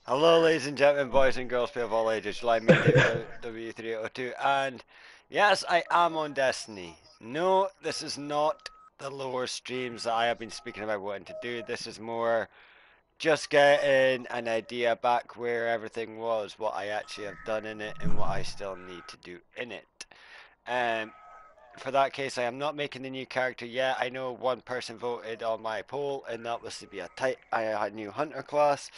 Hello, ladies and gentlemen, boys and girls, people of all ages. Like me, David W302, and yes, I am on Destiny. No, this is not the lower streams that I have been speaking about wanting to do. This is more just getting an idea back where everything was, what I actually have done in it, and what I still need to do in it. Um, for that case, I am not making the new character yet. I know one person voted on my poll, and that was to be a new hunter class.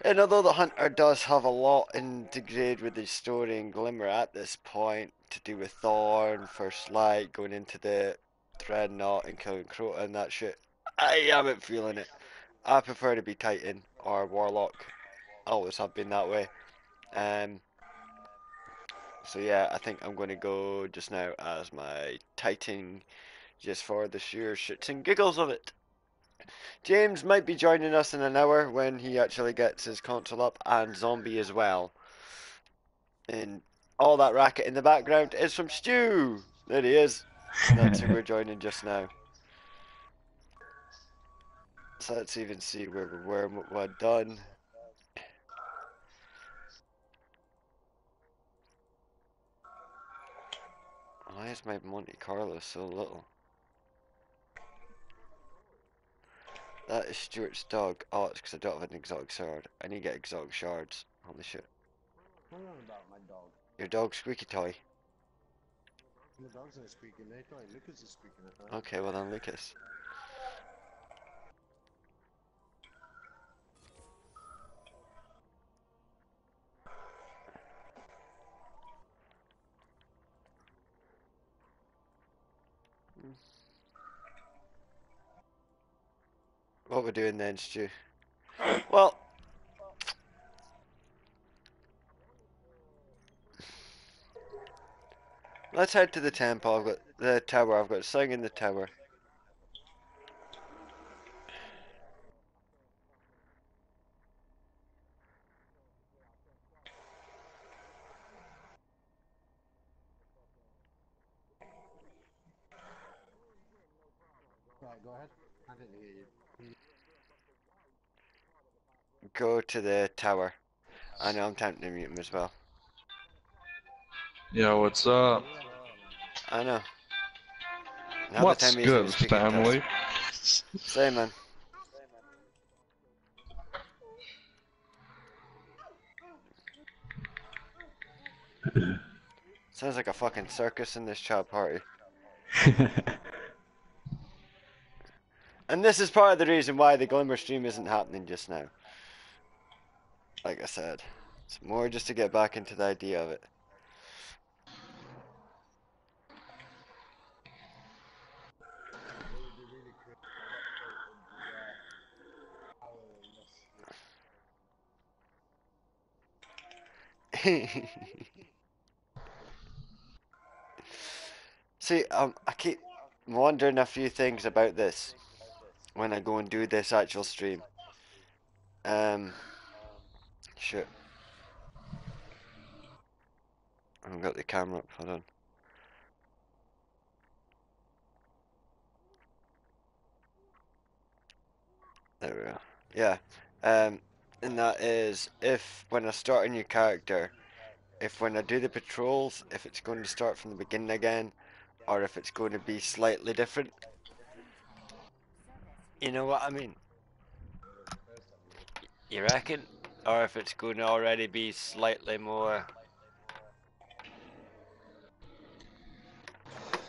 And although the Hunter does have a lot integrated with the story and Glimmer at this point, to do with Thorn, First Light, going into the Dreadnought and killing Crota and that shit, I haven't feeling it. I prefer to be Titan or Warlock. Always have been that way. Um, so yeah, I think I'm going to go just now as my Titan, just for the sheer shits and giggles of it. James might be joining us in an hour when he actually gets his console up, and Zombie as well. And all that racket in the background is from Stu. There he is. That's who we're joining just now. So let's even see where we were and what we're done. Why is my Monte Carlo so little? That is Stuart's dog. Oh, it's because I don't have an exotic shard. I need to get exotic shards. Holy shit. What about my dog? Your dog's squeaky toy. My dog's not squeaking at night. Lucas is squeaking at night. Okay, well then Lucas. What we're doing then, Stu? Well, let's head to the temple. I've got the tower. I've got something in the tower. Right, go ahead. I didn't hear you. Go to the tower. I know I'm tempted to mute him as well. Yo, what's up? I know. Now the What's time he's been good, speaking to us. family? Say, man. Sounds like a fucking circus in this child party. And this is part of the reason why the Glimmer stream isn't happening just now. Like I said, it's more just to get back into the idea of it. See, I keep wondering a few things about this when I go and do this actual stream. Shit. I haven't got the camera up, hold on. There we go. Yeah. And that is, if when I start a new character, if when I do the patrols, if it's going to start from the beginning again, or if it's going to be slightly different. You know what I mean? You reckon? Or if it's going to already be slightly more,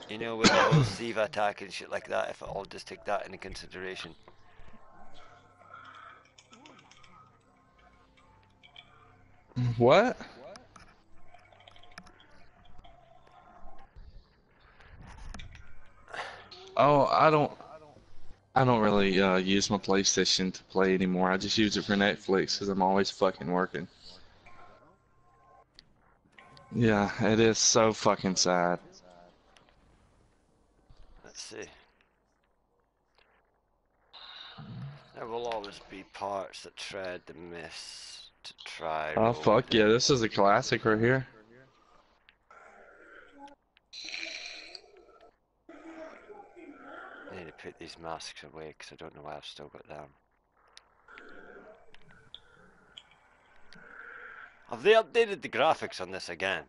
you know, with the whole Siva attack and shit like that, if I'll just take that into consideration. What? Oh, I don't really use my PlayStation to play anymore. I just use it for Netflix because I'm always fucking working. Yeah, it is so fucking sad. Let's see. There will always be parts that tread the miss to try Oh fuck yeah, roleplaying. this is a classic right here. I need to put these masks away because I don't know why I've still got them. Have they updated the graphics on this again?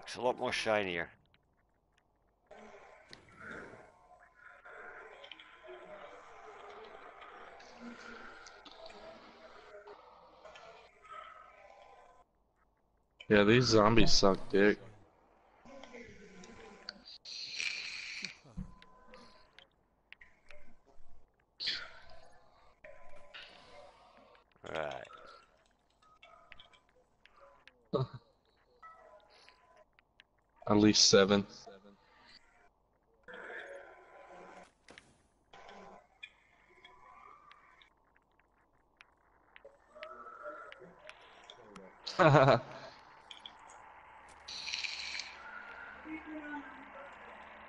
It's a lot more shinier. Yeah, these zombies suck dick. Right. At least 7.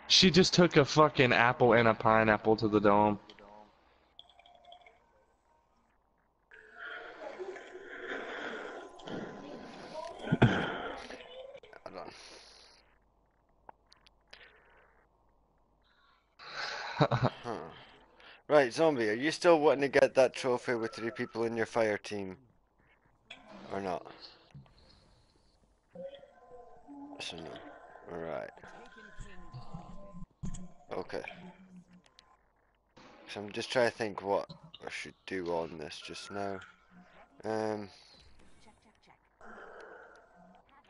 She just took a fucking apple and a pineapple to the dome. Hold on. Huh. Right, Zombie, are you still wanting to get that trophy with 3 people in your fire team? Or not? Yes or no? Alright. Okay. So I'm just trying to think what I should do on this just now.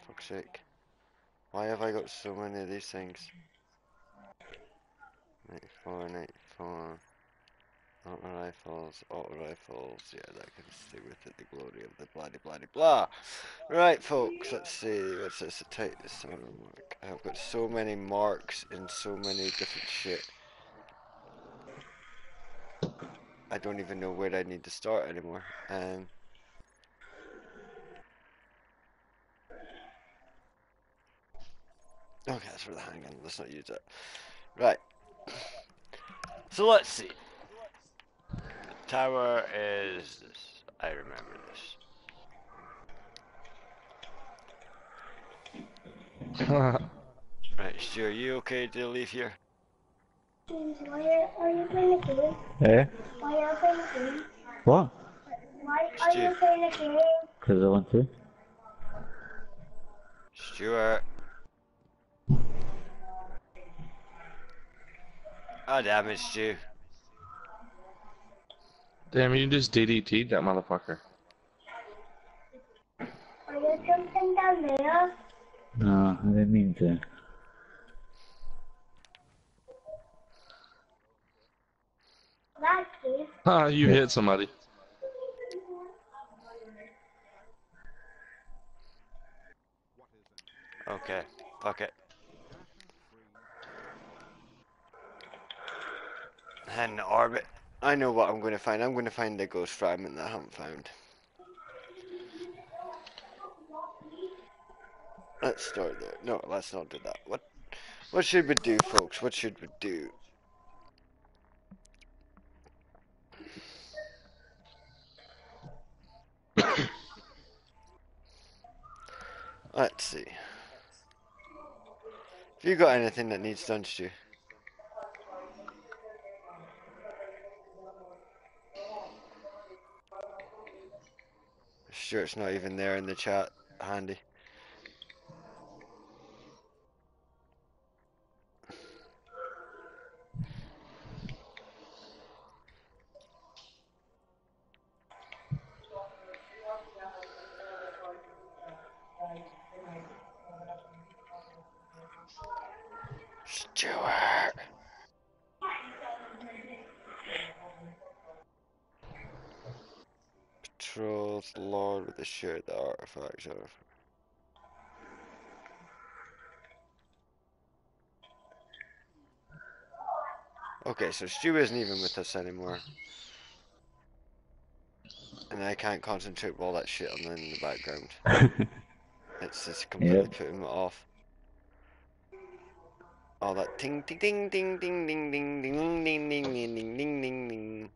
Fuck's sake. Why have I got so many of these things? 94, 94. Auto rifles, yeah, that can stay with it, the glory of the bloody bloody blah. Right, folks, let's see, what's this, take this auto mark. I've got so many marks in so many different shit. I don't even know where I need to start anymore. Okay, that's for the handgun, let's not use that. Right, so let's see. The tower is this. I remember this. Right, Stu, are you okay to leave here? Why are you playing the game? Eh? Why are you playing the game? What? Why are Stu. you playing the game? Because I want to. Stuart. Oh damn it, Stu. Damn, you just DDT'd that motherfucker. Are you jumping down there? No, I didn't mean to. Lucky. Ah, you hit somebody. Okay, fuck it. Head in orbit. I know what I'm going to find. I'm going to find the ghost fragment that I haven't found. Let's start there. No, let's not do that. What should we do, folks? What should we do? Let's see. Have you got anything that needs done, Stu? Sure, it's not even there in the chat. Handy. Stuart! Patrols Lord with the shirt, the artifacts of. Okay, so Stu isn't even with us anymore. And I can't concentrate with all that shit on in the background. It's just completely putting me off. All that ting ting ting ting ting ding ding ding ding ding ding ding ding ding ding.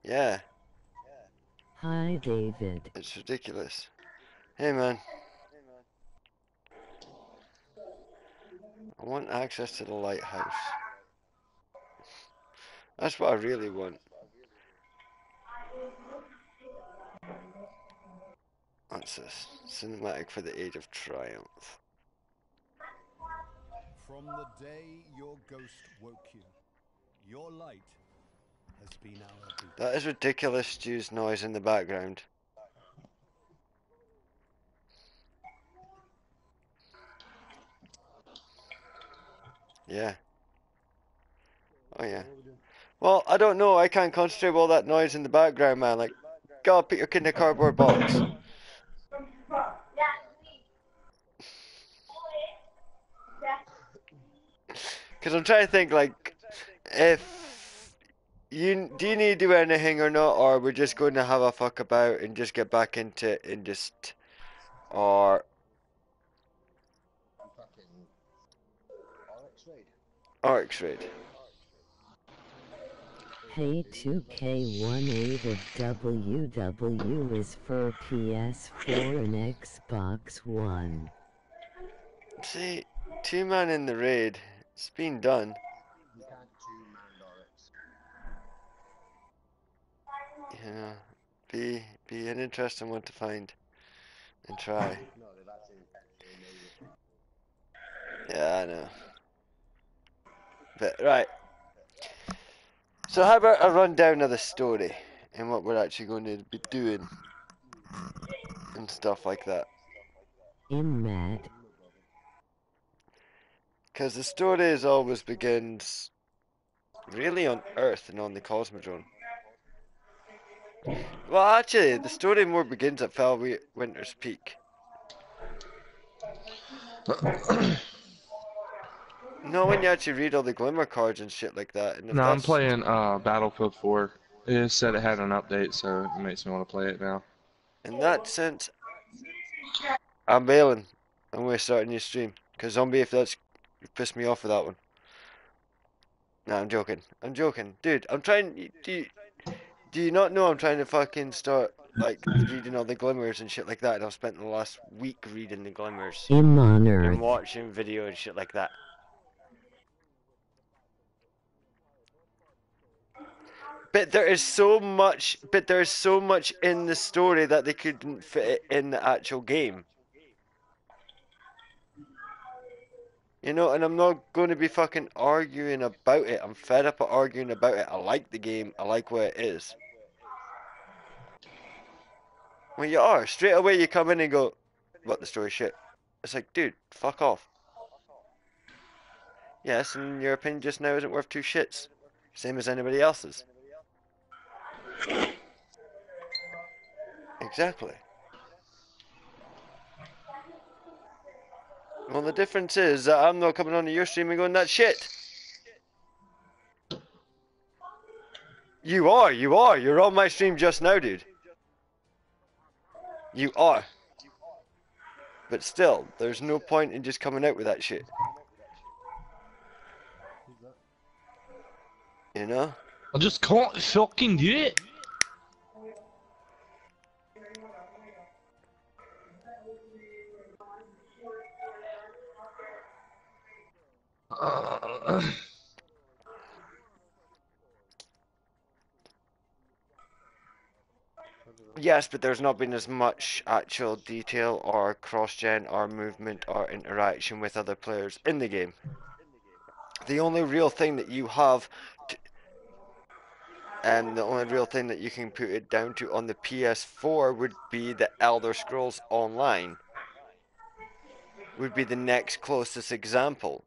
Yeah, Hi, David. it's ridiculous. Hey man, I want access to the lighthouse. That's what I really want. What's this? Cinematic for the Age of Triumph. From the day your ghost woke you, your light has been our beacon. That is ridiculous, Stu's noise in the background. Yeah. Oh yeah. Well, I don't know. I can't concentrate with all that noise in the background, man. Like, God, put your kid in a cardboard box. Because I'm trying to think, like, if do you need to do anything or not, or we're just going to have a fuck about and just get back into it and just, or Fucking RX raid. RX raid. Hey 2K18 of WW is for PS4 and Xbox One. See, 2-man in the raid. It's been done. You can't two-man RX. Yeah. Be an interesting one to find and try. No, that's amazing. Yeah, I know. But right. So how about a rundown of the story and what we're actually going to be doing and stuff like that. I'm mad. Because the story always begins really on Earth and on the Cosmodrome. Well, actually, the story more begins at Winter's Peak. No, when you actually read all the glimmer cards and shit like that. And if No, I'm that's playing Battlefield 4. It said it had an update, so it makes me want to play it now. in that sense, I'm bailing. I'm going to start a new stream. Because Zombie, if that's you pissed me off with that one. No, I'm joking. I'm joking. Dude, I'm trying. Do you not know I'm trying to fucking start, like, reading all the glimmers and shit like that? And I've spent the last week reading the glimmers. I'm on And Earth. watching video and shit like that. But there is so much in the story that they couldn't fit it in the actual game. You know, and I'm not going to be fucking arguing about it. I'm fed up of arguing about it. I like the game. I like what it is. Well, you are. Straight away you come in and go, what, the story shit? It's like, dude, fuck off. Yes, and your opinion just now isn't worth two shits. Same as anybody else's. Exactly. Well, the difference is that I'm not coming onto your stream and going, that shit. You are. You're on my stream just now, dude. You are. But still, there's no point in just coming out with that shit. You know? I just can't fucking do it. Yes, but there's not been as much actual detail or cross-gen or movement or interaction with other players in the game. The only real thing that you have and the only real thing that you can put it down to on the PS4 would be the Elder Scrolls Online. Would be the next closest example.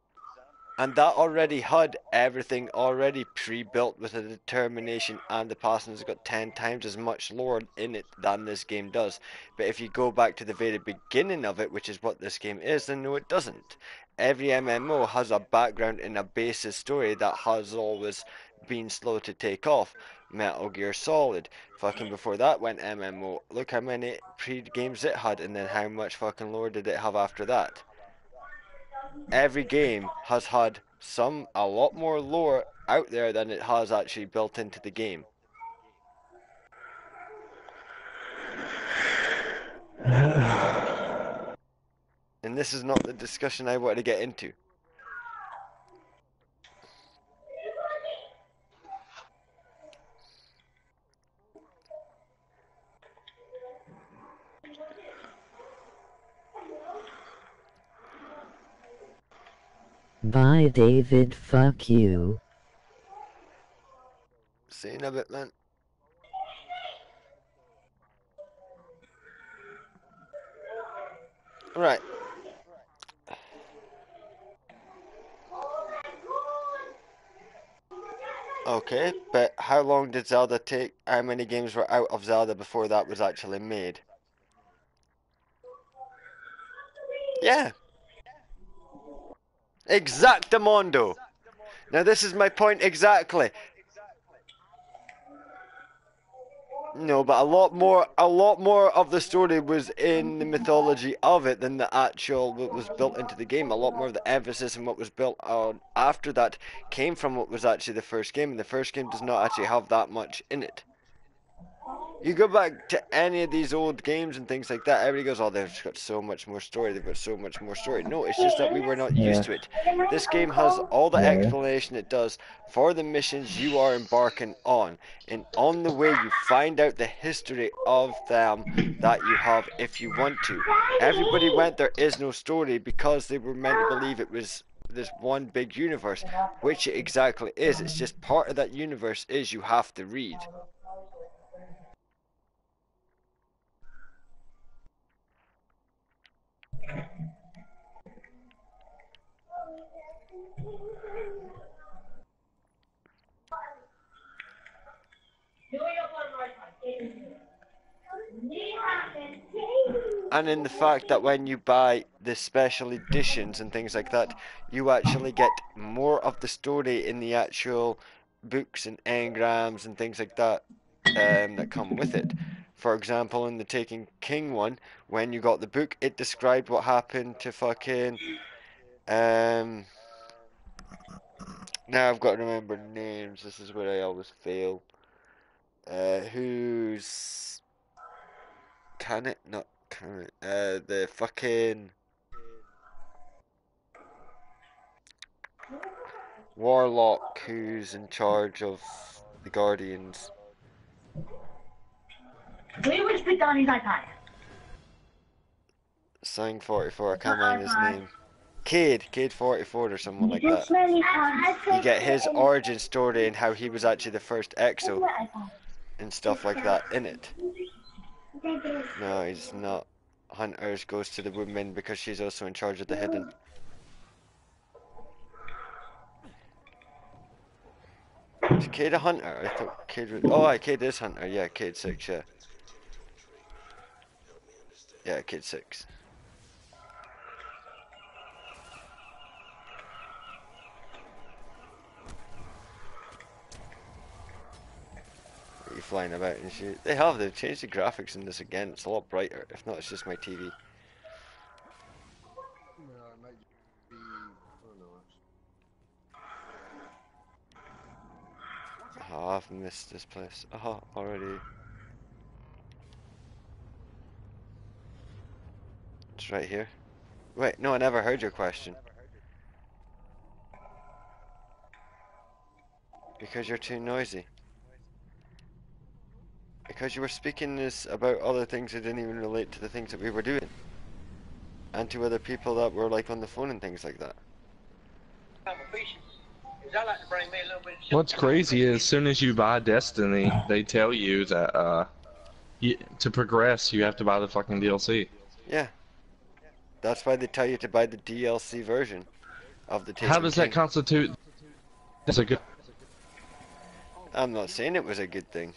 And that already had everything already pre-built with a determination, and the passing has got 10 times as much lore in it than this game does. But if you go back to the very beginning of it, which is what this game is, then no, it doesn't. Every MMO has a background and a basis story that has always been slow to take off. Metal Gear Solid, fucking before that went MMO, look how many pre-games it had, and then how much fucking lore did it have after that. Every game has had a lot more lore out there than it has actually built into the game. And this is not the discussion I wanted to get into. Bye, David. Fuck you. See you in a bit, man. Right. Okay, but how long did Zelda take? How many games were out of Zelda before that was actually made? Yeah. Exactamundo. Now this is my point exactly. No, but a lot more of the story was in the mythology of it than the actual what was built into the game. A lot more of the emphasis and what was built on after that came from what was actually the first game, and the first game does not actually have that much in it. You go back to any of these old games and things like that, everybody goes, oh, they've got so much more story, they've got so much more story. No, it's just that we were not used to it. This game has all the explanation it does for the missions you are embarking on, and on the way you find out the history of them that you have if you want to. Everybody went there is no story because they were meant to believe it was this one big universe, which it exactly is. It's just part of that universe is you have to read. And in the fact that when you buy the special editions and things like that, you actually get more of the story in the actual books and engrams and things like that that come with it. For example, in the Taken King one, when you got the book, it described what happened to fucking um. Now I've got to remember names. This is where I always fail. Who's can it not can it? The fucking Warlock who's in charge of the Guardians. We would speak on his iPad. Sang 44, I can't remember his name. Cade 44 or someone like You that. smelly You get his origin story and how he was actually the first EXO and stuff like that in it. No, he's not. Hunters goes to the woman because she's also in charge of the hidden. Is Cade a hunter? I thought Cade was. Oh, Cade is hunter. Yeah, Cade 6, yeah. Yeah, Cade 6. You flying about and shit. They've changed the graphics in this again. It's a lot brighter. If not, it's just my TV. No, it might be. Oh no. Oh, I've missed this place. Oh, already. It's right here. Wait, no, I never heard your question. Because you're too noisy. Because you were speaking this about other things that didn't even relate to the things that we were doing. And to other people that were like on the phone and things like that. What's crazy is as soon as you buy Destiny, they tell you that to progress you have to buy the fucking DLC. Yeah. That's why they tell you to buy the DLC version of the How Taken does that King. constitute? That's a good. I'm not saying it was a good thing.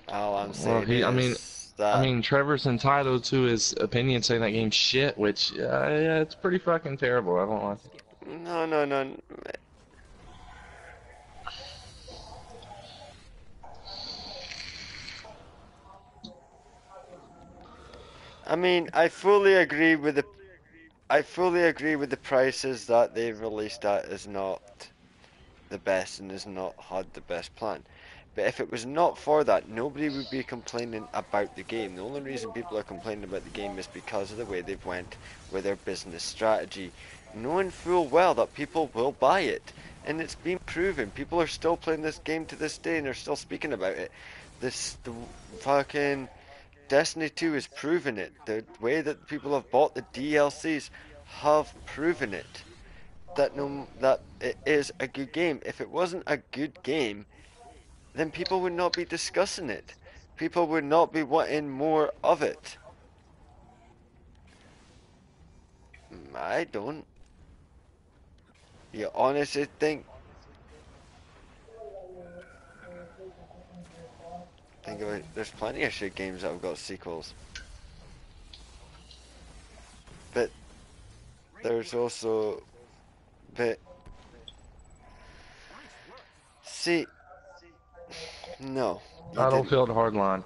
All I'm saying is that I mean, Trevor's entitled to his opinion saying that game's shit, which yeah, it's pretty fucking terrible. I don't like it. no. I mean, I fully agree with the prices that they've released at is not the best and has not had the best plan. But if it was not for that, nobody would be complaining about the game. The only reason people are complaining about the game is because of the way they've went with their business strategy, knowing full well that people will buy it. And it's been proven. People are still playing this game to this day and are still speaking about it. The fucking Destiny 2 has proven it. The way that people have bought the DLCs have proven it. That it is a good game. If it wasn't a good game, then people would not be discussing it. People would not be wanting more of it. I don't. You honestly think about it, there's plenty of shit games that have got sequels. But there's also see, no, you didn't. Battlefield Hardline.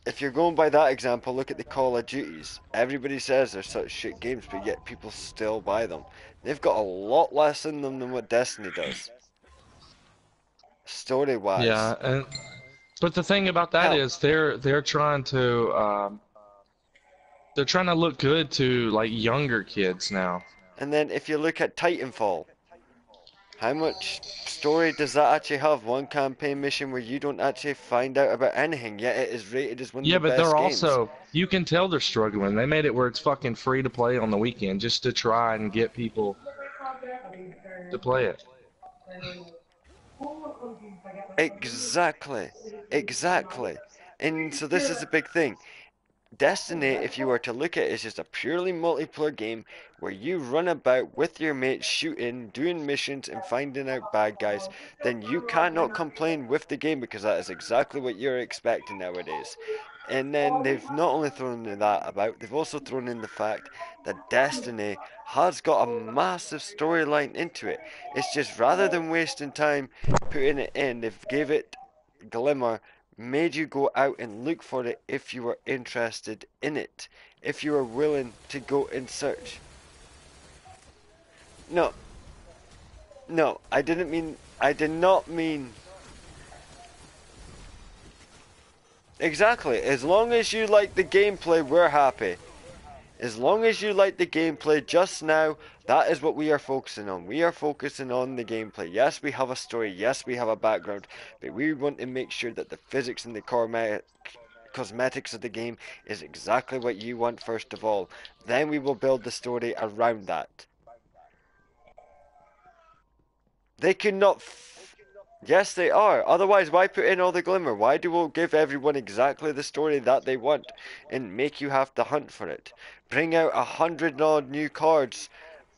If you're going by that example, look at the Call of Duties. Everybody says they're such shit games, but yet people still buy them. They've got a lot less in them than what Destiny does. Story-wise. Yeah, but the thing about that Hell, is they're trying to look good to like younger kids now. and then if you look at Titanfall, how much story does that actually have? One campaign mission where you don't actually find out about anything, yet it is rated as one of Yeah, the but best they're games. also, you can tell they're struggling. They made it where it's fucking free to play on the weekend just to try and get people to play it. Exactly. Exactly. And so this is a big thing. Destiny, if you were to look at it, is just a purely multiplayer game where you run about with your mates shooting, doing missions and finding out bad guys, then you cannot complain with the game because that is exactly what you're expecting nowadays. And then they've not only thrown that about, they've also thrown in the fact that Destiny has got a massive storyline into it. It's just rather than wasting time putting it in, they've gave it Glimmer, made you go out and look for it if you were interested in it, if you were willing to go and search. No, no, I did not mean. Exactly, as long as you like the gameplay, we're happy. As long as you like the gameplay just now, that is what we are focusing on. We are focusing on the gameplay. Yes, we have a story. Yes, we have a background. But we want to make sure that the physics and the cosmetics of the game is exactly what you want first of all. Then we will build the story around that. They could not... Yes, they are. Otherwise, why put in all the glimmer? Why do we give everyone exactly the story that they want and make you have to hunt for it? Bring out 100 odd new cards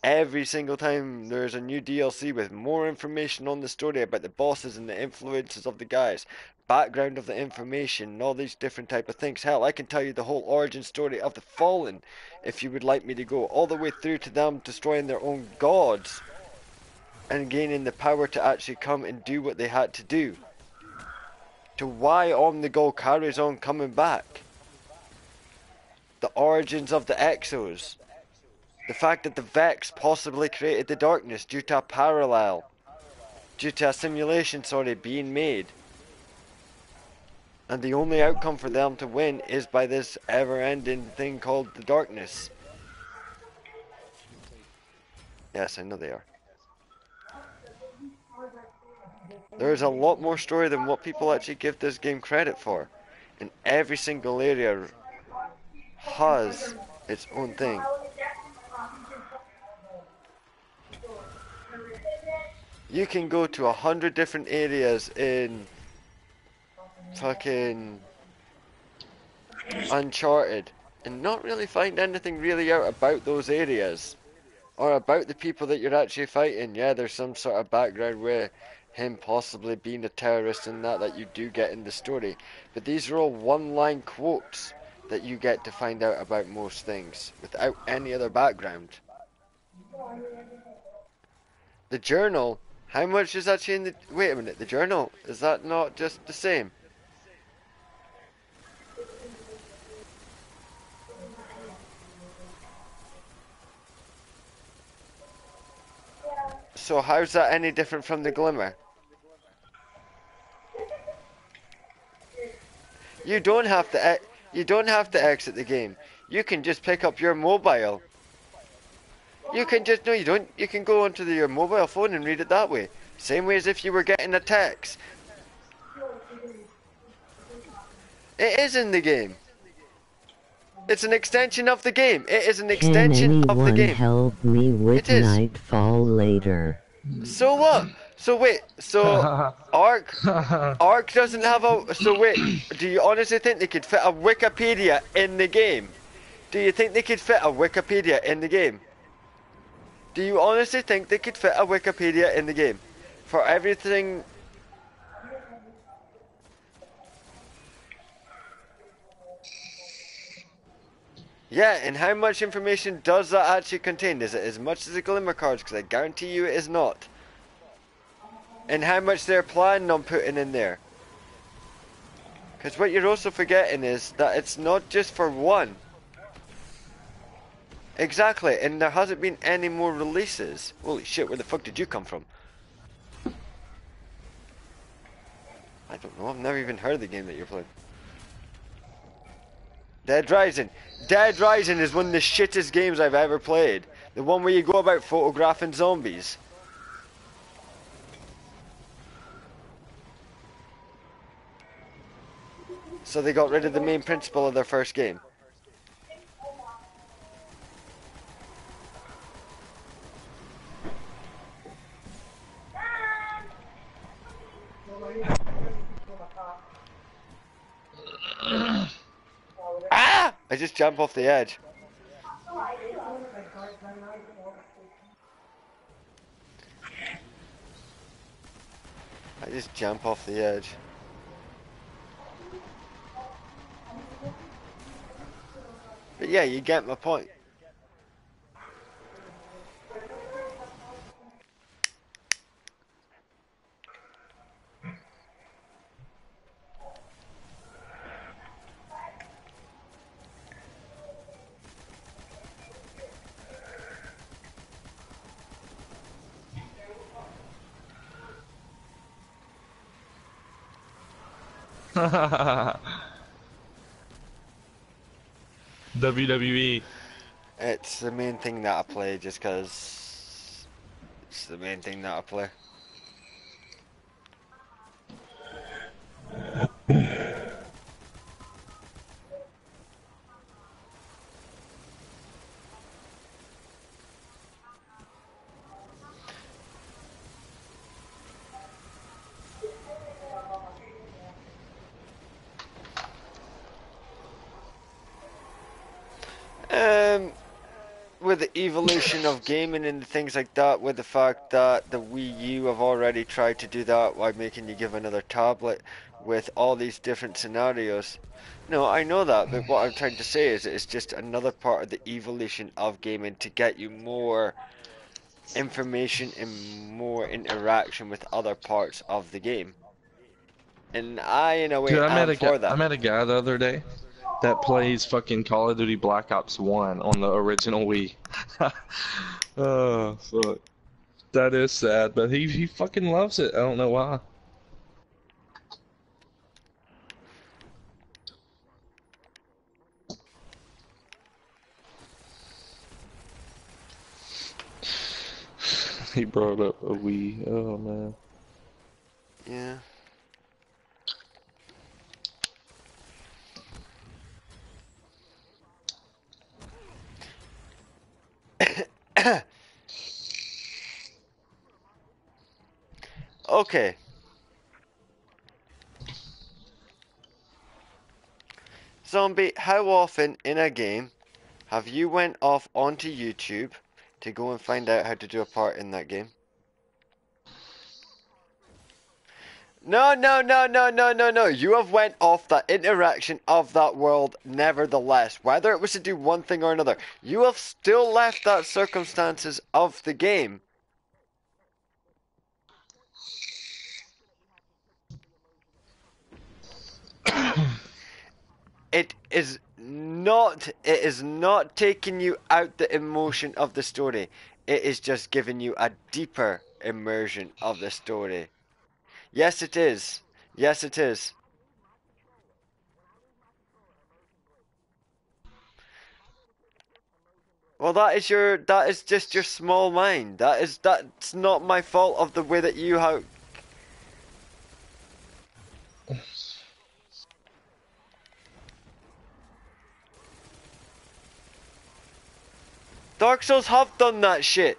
every single time there's a new DLC with more information on the story about the bosses and the influences of the guys, background of the information, and all these different type of things. Hell, I can tell you the whole origin story of the Fallen if you would like me to go all the way through to them destroying their own gods and gaining the power to actually come and do what they had to do. To why Omnigol carries on coming back. The origins of the Exos. The fact that the Vex possibly created the darkness due to a parallel. Due to a simulation, being made. And the only outcome for them to win is by this ever-ending thing called the darkness. Yes, I know they are. There's a lot more story than what people actually give this game credit for. And every single area has its own thing. You can go to 100 different areas in fucking Uncharted and not really find anything really out about those areas. Or about the people that you're actually fighting. Yeah, there's some sort of background where him possibly being a terrorist and that you do get in the story. But these are all one-line quotes that you get to find out about most things without any other background. The journal, how much is actually in the... Wait a minute, the journal, is that not just the same? So how's that any different from the Glimmer? You don't have to exit the game. You can just pick up your mobile. You can just no, you don't. You can go onto your mobile phone and read it that way. Same way as if you were getting a text. It is in the game. It's an extension of the game. It is an Can extension of the anyone game. help me with It is. Nightfall later? So what? So wait, so Ark doesn't have a... So wait, do you honestly think they could fit a Wikipedia in the game? Do you think they could fit a Wikipedia in the game? Do you honestly think they could fit a Wikipedia in the game? For everything... Yeah, and how much information does that actually contain? Is it as much as the Glimmer cards? Because I guarantee you it is not. And how much they're planning on putting in there. Because what you're also forgetting is that it's not just for one. Exactly, and there hasn't been any more releases. Holy shit, where the fuck did you come from? I don't know, I've never even heard of the game that you're playing. Dead Rising. Dead Rising is one of the shittest games I've ever played. The one where you go about photographing zombies. So they got rid of the main principle of their first game. Ah! I just jumped off the edge. I just jump off the edge. But yeah, you get my point. WWE. It's the main thing that I play just because it's the main thing that I play. With the evolution of gaming and things like that, with the fact that the Wii U have already tried to do that by making you give another tablet with all these different scenarios. No, I know that, but what I'm trying to say is it's just another part of the evolution of gaming to get you more information and more interaction with other parts of the game. And I, in a way, Dude, am for I that. met a guy the other day that plays fucking Call of Duty Black Ops 1 on the original Wii. Oh, fuck. That is sad, but he fucking loves it. I don't know why. He brought up a Wii. Oh, man. Yeah. Okay. Zombie, how often in a game have you went off onto YouTube to go and find out how to do a part in that game? No, no, no, no, no, no, no. You have went off that interaction of that world nevertheless. Whether it was to do one thing or another. You have still left that circumstances of the game. It is not taking you out the emotion of the story. It is just giving you a deeper immersion of the story. Yes, it is. Yes, it is. Well, that is just your small mind. That's not my fault of the way that you have. Dark Souls have done that shit.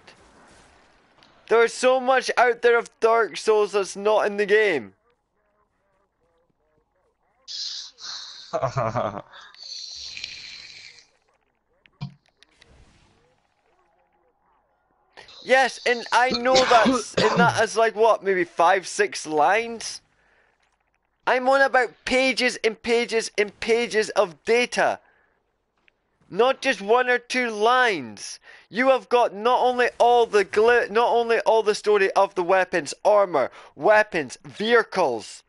There's so much out there of Dark Souls that's not in the game. Yes, and I know that is like what, maybe 5-6 lines? I'm on about pages and pages and pages of data. Not just 1 or 2 lines. You have got not only all the story of the weapons, armor, weapons, vehicles,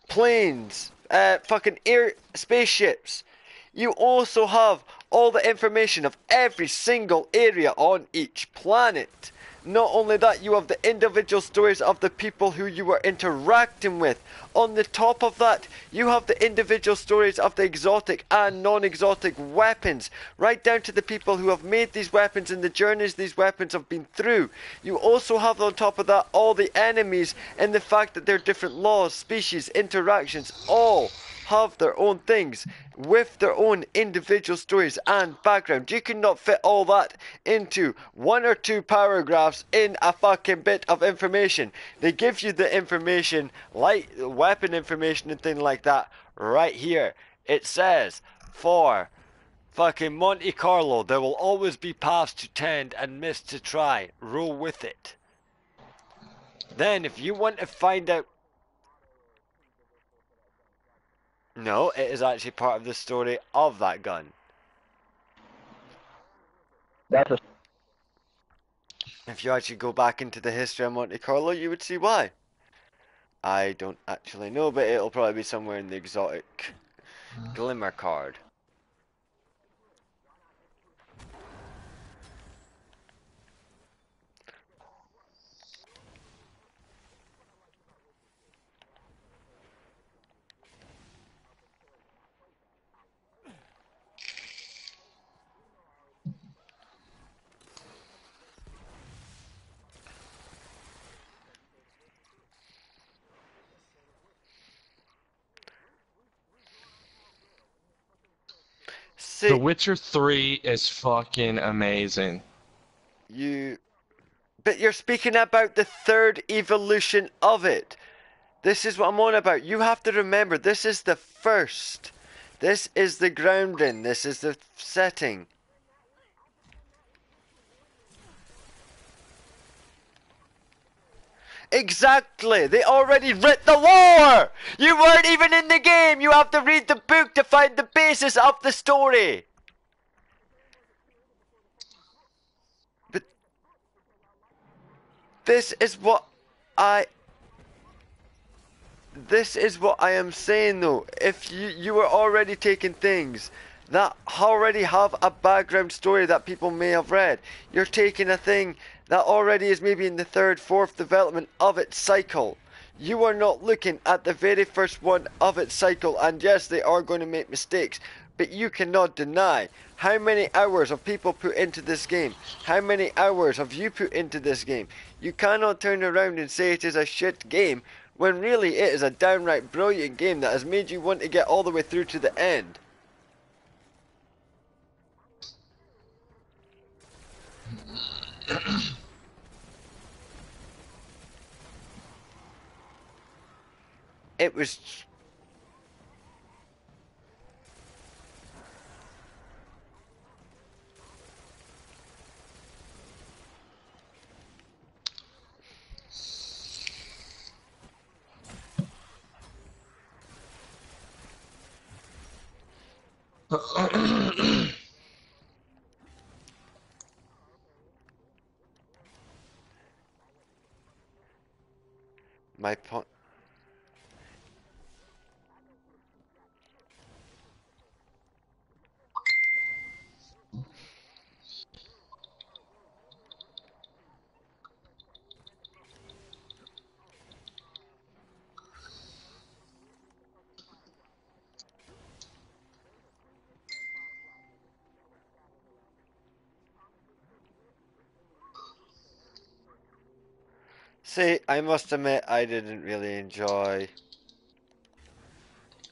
planes, fucking air spaceships. You also have all the information of every single area on each planet. Not only that, you have the individual stories of the people who you are interacting with. On the top of that, you have the individual stories of the exotic and non-exotic weapons, right down to the people who have made these weapons and the journeys these weapons have been through. You also have on top of that all the enemies and the fact that they're different laws, species, interactions, all have their own things with their own individual stories and background. You cannot fit all that into 1 or 2 paragraphs in a fucking bit of information. They give you the information, like weapon information and things like that, right here. It says, for fucking Monte Carlo, there will always be paths to tend and myths to try. Roll with it. Then, if you want to find out. No, it is actually part of the story of that gun. If you actually go back into the history of Monte Carlo, you would see why. I don't actually know, but it'll probably be somewhere in the exotic glimmer card. See, The Witcher 3 is fucking amazing. but you're speaking about the third evolution of it. This is what I'm on about. You have to remember, this is the first. This is the grounding. This is the setting. Exactly! They already writ the lore! You weren't even in the game! You have to read the book to find the basis of the story! But this is what I am saying though. If you were already taking things that already have a background story that people may have read, you're taking a thing that already is maybe in the third, fourth development of its cycle. You are not looking at the very first one of its cycle, and yes, they are going to make mistakes, but you cannot deny how many hours have people put into this game. How many hours have you put into this game? You cannot turn around and say it is a shit game when really it is a downright brilliant game that has made you want to get all the way through to the end. It was... my point... See, I must admit, I didn't really enjoy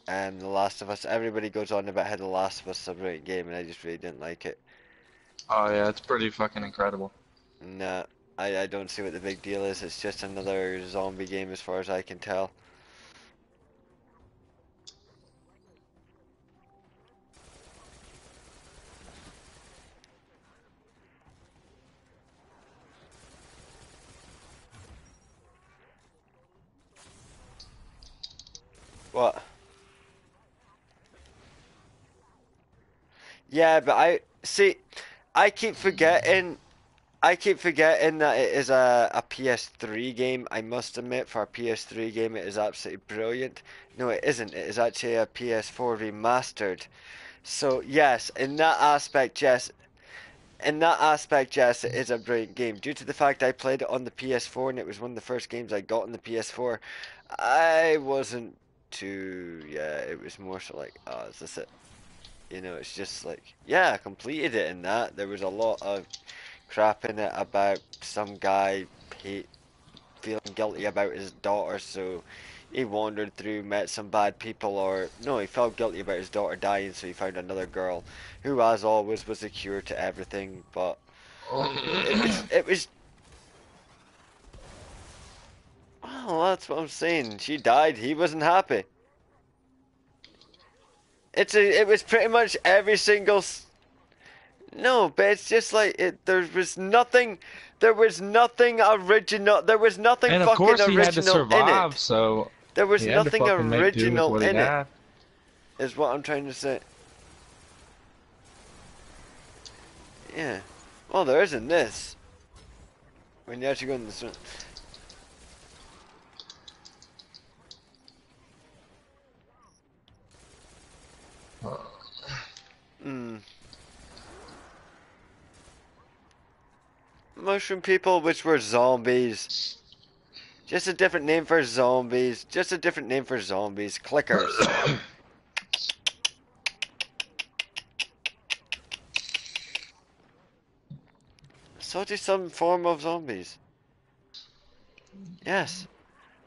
The Last of Us. Everybody goes on about how The Last of Us is a brilliant game, and I just really didn't like it. Oh yeah, it's pretty fucking incredible. Nah, I don't see what the big deal is. It's just another zombie game as far as I can tell. What? Yeah, but I see. I keep forgetting. I keep forgetting that it is a PS3 game. I must admit, for a PS3 game, it is absolutely brilliant. No, it isn't. It is actually a PS4 remastered. So yes, in that aspect, yes. In that aspect, yes, it is a brilliant game. Due to the fact I played it on the PS4 and it was one of the first games I got on the PS4, I wasn't too. Yeah, it was more so like, oh, is this it? You know, it's just like, yeah, I completed it in that. There was a lot of crap in it about some guy feeling guilty about his daughter, so he wandered through, met some bad people, or no, he felt guilty about his daughter dying, so he found another girl who, as always, was the cure to everything. But it was. Well, that's what I'm saying. She died. He wasn't happy. It was pretty much every single. No, but it's just like it. There was nothing original. There was nothing And of fucking course he had to original in survive, it. so There was he had to nothing fucking make do with original what he in it. had. Is what I'm trying to say. Yeah. Well, there isn't this. When you actually go in the sun. Hmm. Mushroom people, which were zombies. Just a different name for zombies. Just a different name for zombies. Clickers. So do some form of zombies. Yes.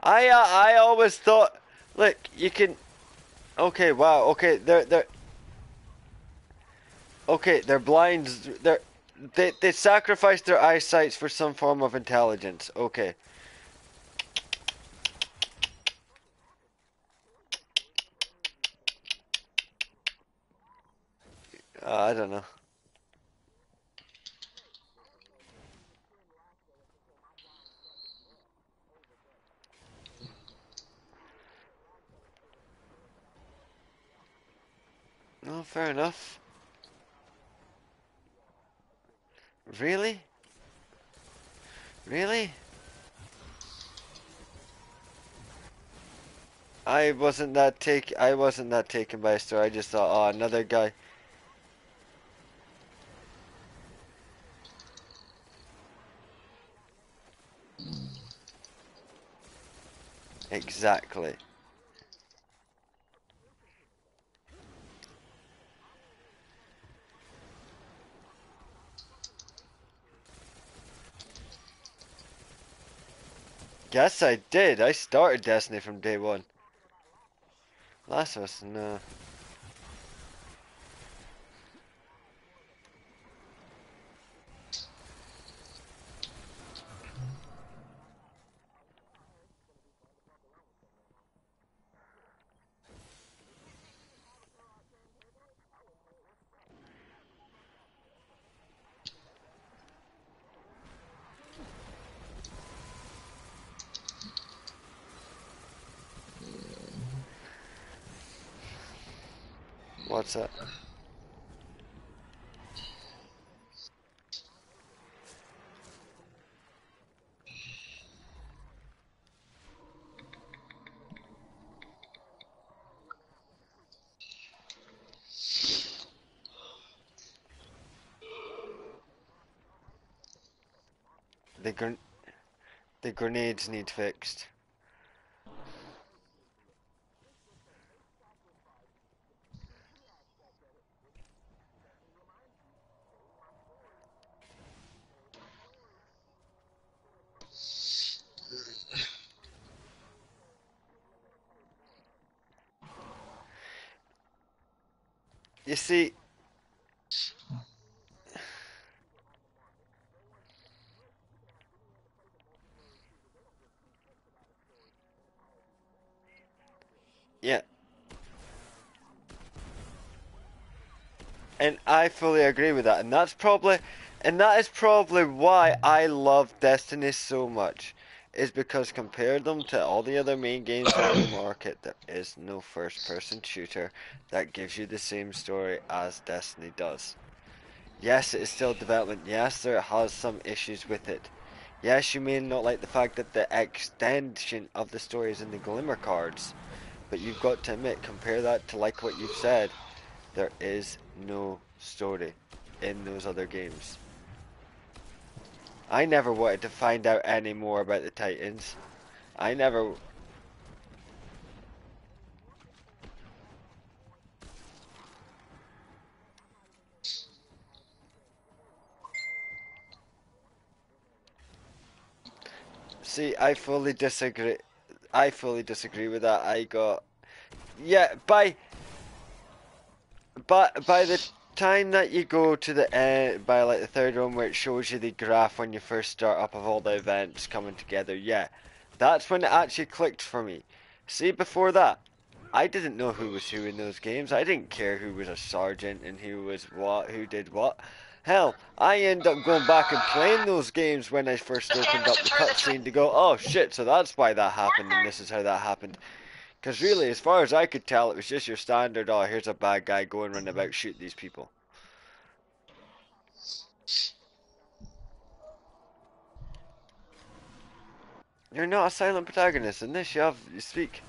I always thought. Look, you can. Okay. Wow. Okay. They're. Okay. They're blind. They sacrifice their eyesight for some form of intelligence. Okay. I don't know. No, fair enough. Really? Really? I wasn't that taken by a story. I just thought, oh, another guy. Exactly. Yes, I did. I started Destiny from day one. Last of Us, no. What's that? The gren the grenades need fixed. You see, And I fully agree with that. And that is probably why I love Destiny so much. Is because compared them to all the other main games on the market, there is no first person shooter that gives you the same story as Destiny does. Yes, it is still development. Yes, there has some issues with it. Yes, you may not like the fact that the extension of the story is in the Glimmer cards, but you've got to admit, compare that to like what you've said, there is no story in those other games. I never wanted to find out any more about the Titans. I never. See, I fully disagree. I fully disagree with that. I got. Yeah, by the time that you go to the end, by like the third one where it shows you the graph when you first start up of all the events coming together, yeah, that's when it actually clicked for me. See, before that, I didn't know who was who in those games. I didn't care who was a sergeant and who was what, who did what. Hell, I end up going back and playing those games when I first opened up the cutscene to go, oh shit, so that's why that happened and this is how that happened. Because really, as far as I could tell, it was just your standard, oh, here's a bad guy, go and run about, shoot these people. You're not a silent protagonist in this, you speak.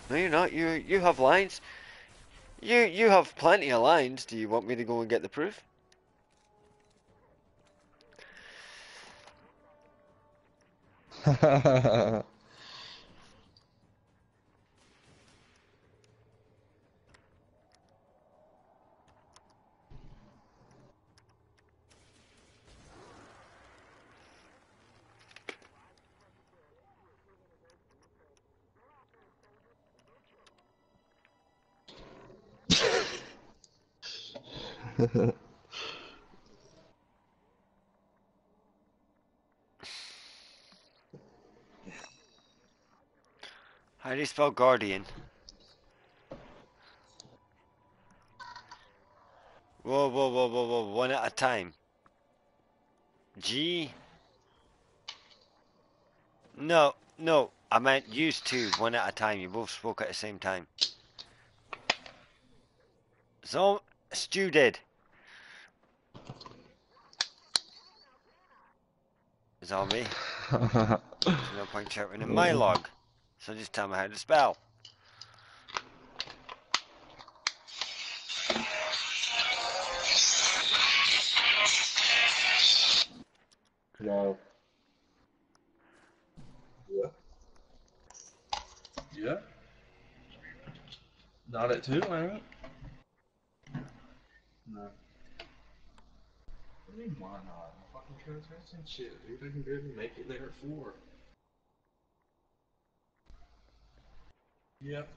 No, you're not, you have lines. You have plenty of lines, do you want me to go and get the proof? How do you spell guardian? Whoa, whoa, whoa, whoa, whoa, one at a time. G? No, no, I meant use two, one at a time. You both spoke at the same time. So, Stu did. It's on me. There's no point shouting in my log. So just tell me how to spell. No. Yeah. Yeah. Not at 2, ain't it? No. I mean, why not? Fucking transmission shit, dude. I can barely make it there at 4. Yep.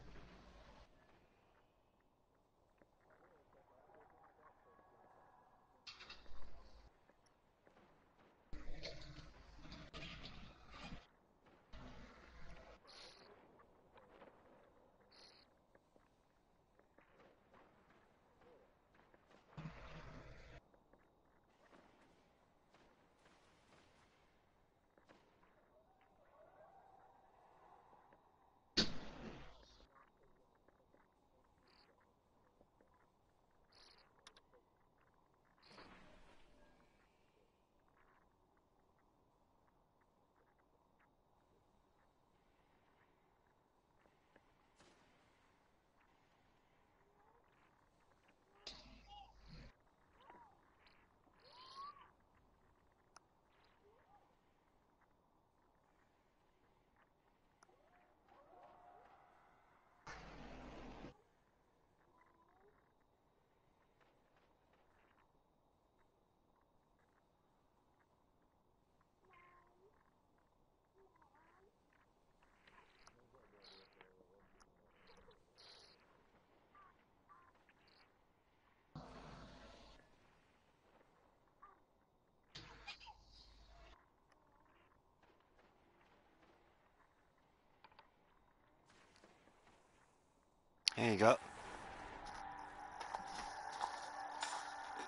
Here you go.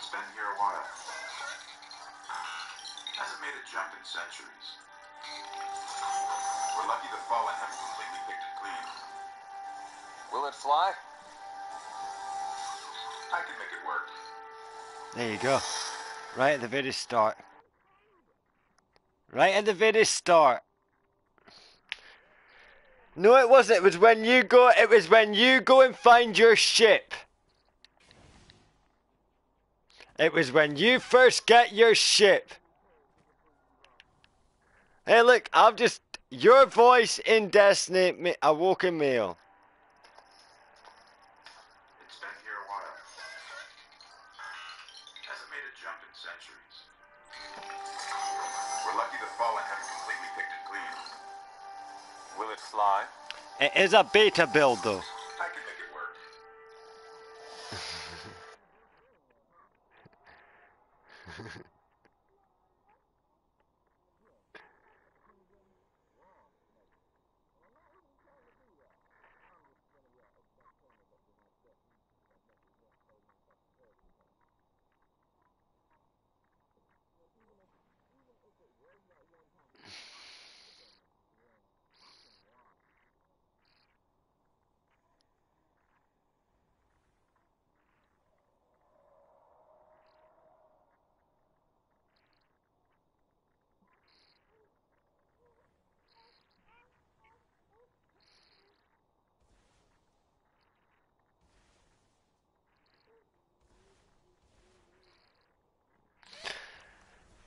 been here a while. Hasn't made a jump in centuries. We're lucky the Fallen haven't completely picked it clean. Will it fly? I can make it work. There you go. Right at the very start. Right at the very start. No, it wasn't. It was when you go. It was when you go and find your ship. It was when you first get your ship. Hey, look, I've just your voice in Destiny awoken male. It's been here a while. Hasn't made a jump in centuries. We're lucky the Fallen haven't completely picked it clean. Will it fly? It is a beta build, though. I can make it work.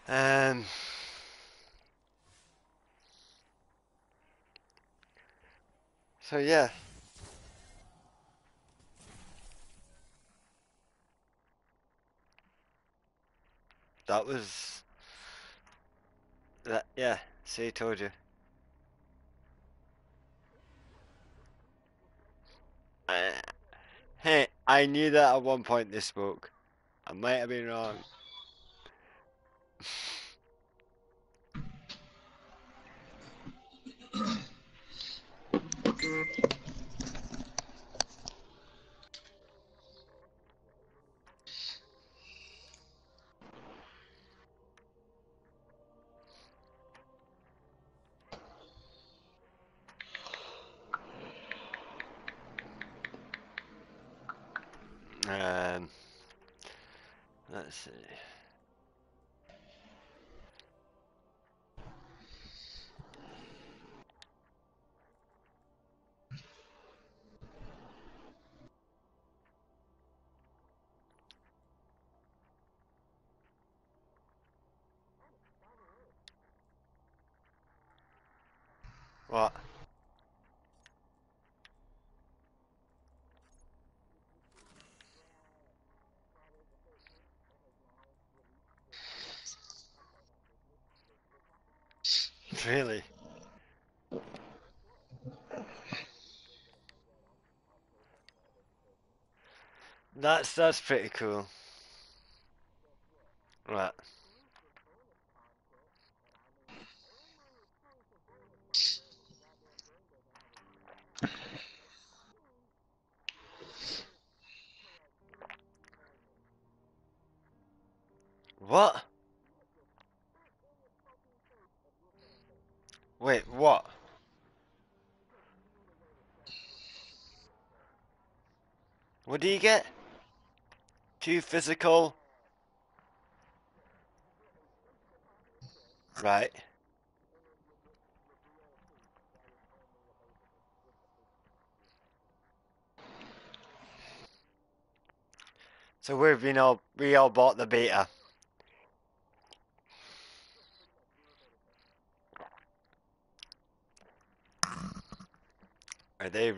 Um. So yeah. That was that. Yeah. See, told you. Hey, I knew that at one point they spoke. I might have been wrong. Um. Let's see. What? Really? That's pretty cool. Right. What? Wait, what? What do you get? 2 physical. Right. So we all bought the beta. Are they?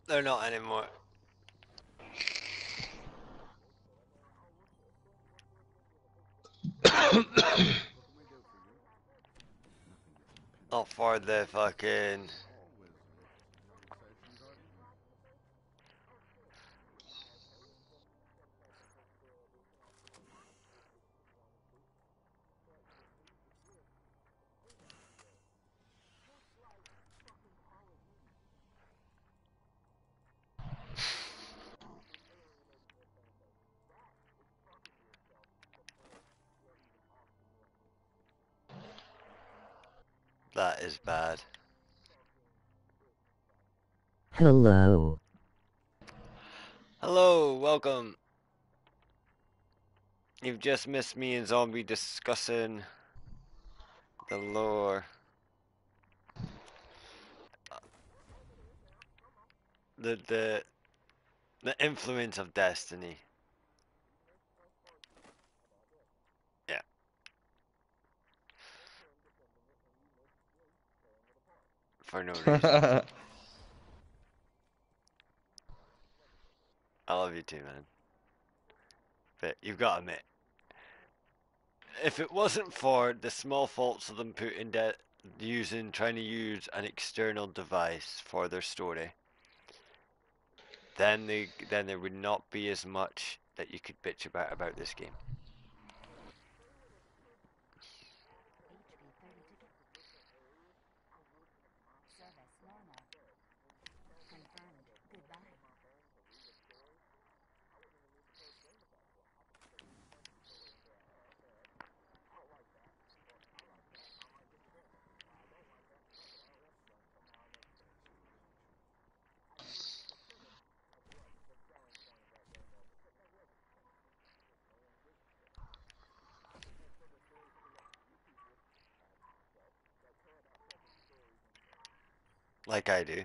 They're not anymore. Not for the fucking. That is bad. Hello. Hello, welcome. You've just missed me and Zombie discussing the lore. The the the influence of Destiny. Yeah, for no reason. I love you too, man. But you've got to admit, if it wasn't for the small faults of them trying to use an external device for their story, then there would not be as much that you could bitch about this game. Like I do.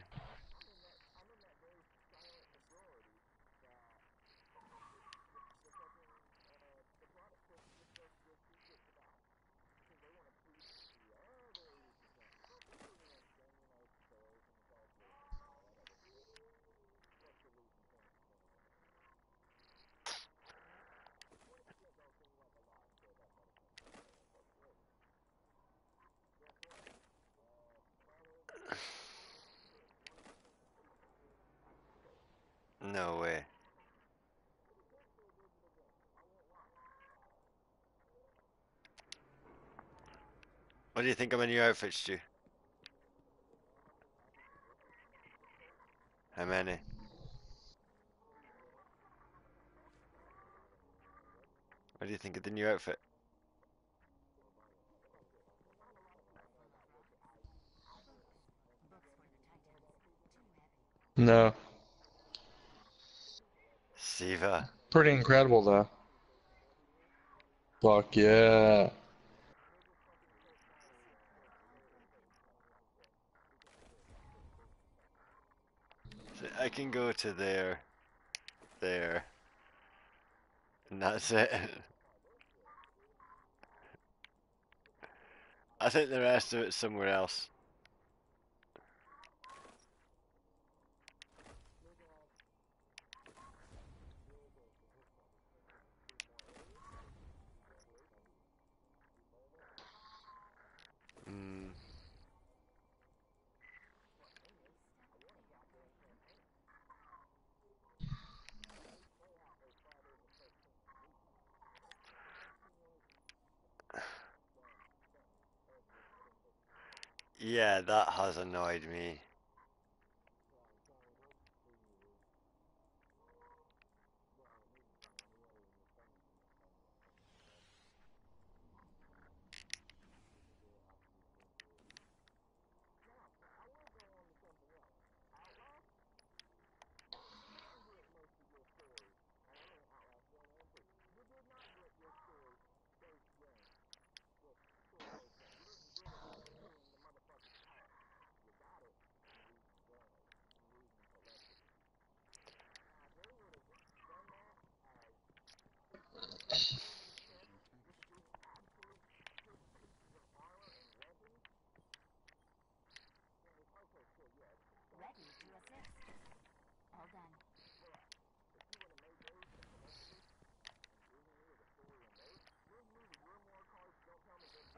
No way. What do you think of my new outfit, Stu? How many? What do you think of the new outfit? No. Siva. Pretty incredible though. Fuck yeah. So I can go to there, and that's it. I think the rest of it's somewhere else. Mm. Yeah, that has annoyed me.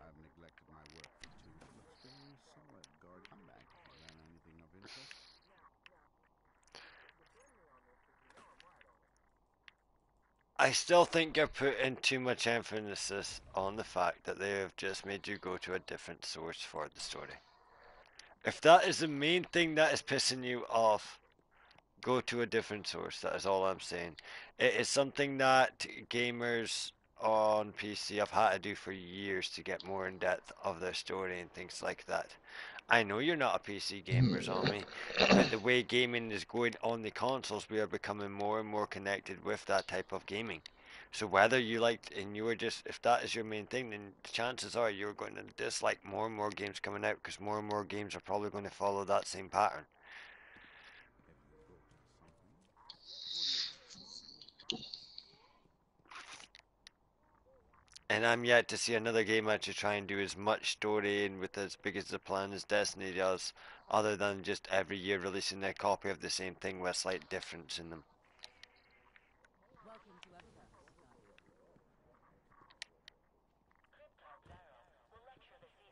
I've neglected my work for two. Looks very solid. Guard, come back if you learn anything of interest. I still think you're putting too much emphasis on the fact that they have just made you go to a different source for the story. If that is the main thing that is pissing you off, go to a different source. That is all I'm saying. It is something that gamers on PC have had to do for years to get more in depth of their story and things like that. I know you're not a PC gamer, Zombie, but the way gaming is going on the consoles, we are becoming more and more connected with that type of gaming. So whether you like, and you were just, if that is your main thing, then chances are you're going to dislike more and more games coming out because more and more games are probably going to follow that same pattern. And I'm yet to see another game actually try and do as much story and with as big as the plan as Destiny does, other than just every year releasing a copy of the same thing with a slight difference in them.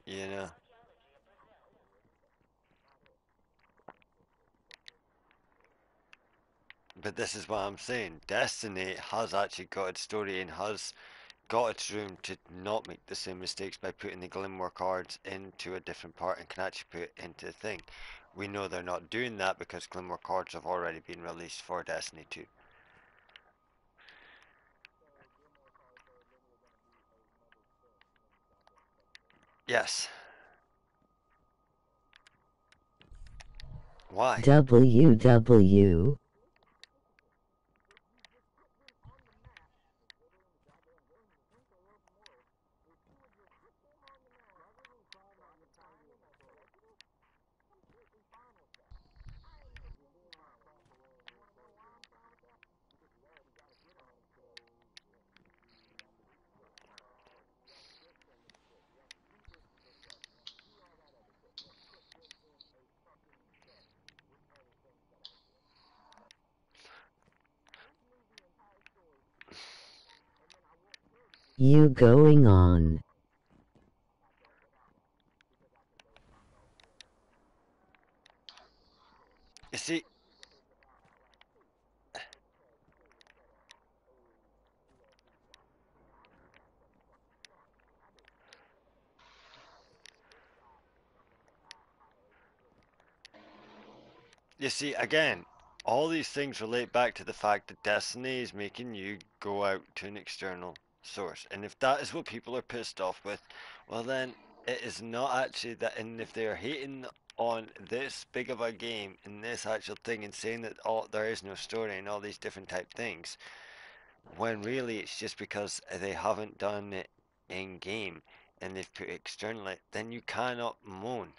You know? But this is what I'm saying. Destiny has actually got its story and has got its room to not make the same mistakes by putting the Glimmer cards into a different part and can actually put it into the thing. We know they're not doing that because Glimmer cards have already been released for Destiny 2. Yes. Why? WW. You going on? You see, again, all these things relate back to the fact that Destiny is making you go out to an external source. And if that is what people are pissed off with, well then it is not actually that. And if they are hating on this big of a game and this actual thing and saying that there is no story and all these different type things, when really it's just because they haven't done it in game and they've put it externally, then you cannot moan.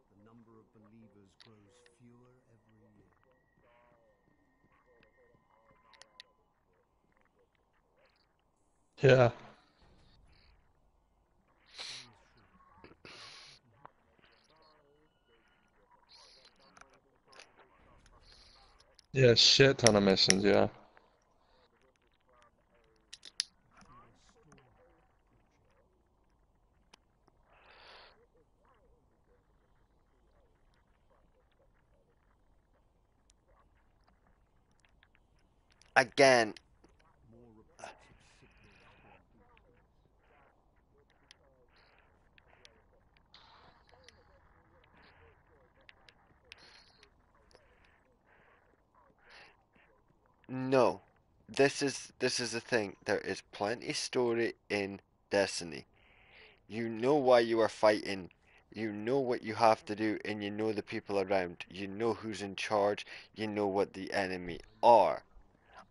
The number of believers grows fewer every year. Yeah. Yeah, shit ton of missions, yeah. Again, More reports of sickness or decrease. no. This is the thing. There is plenty story in Destiny. You know why you are fighting. You know what you have to do, and you know the people around. You know who's in charge. You know what the enemy are.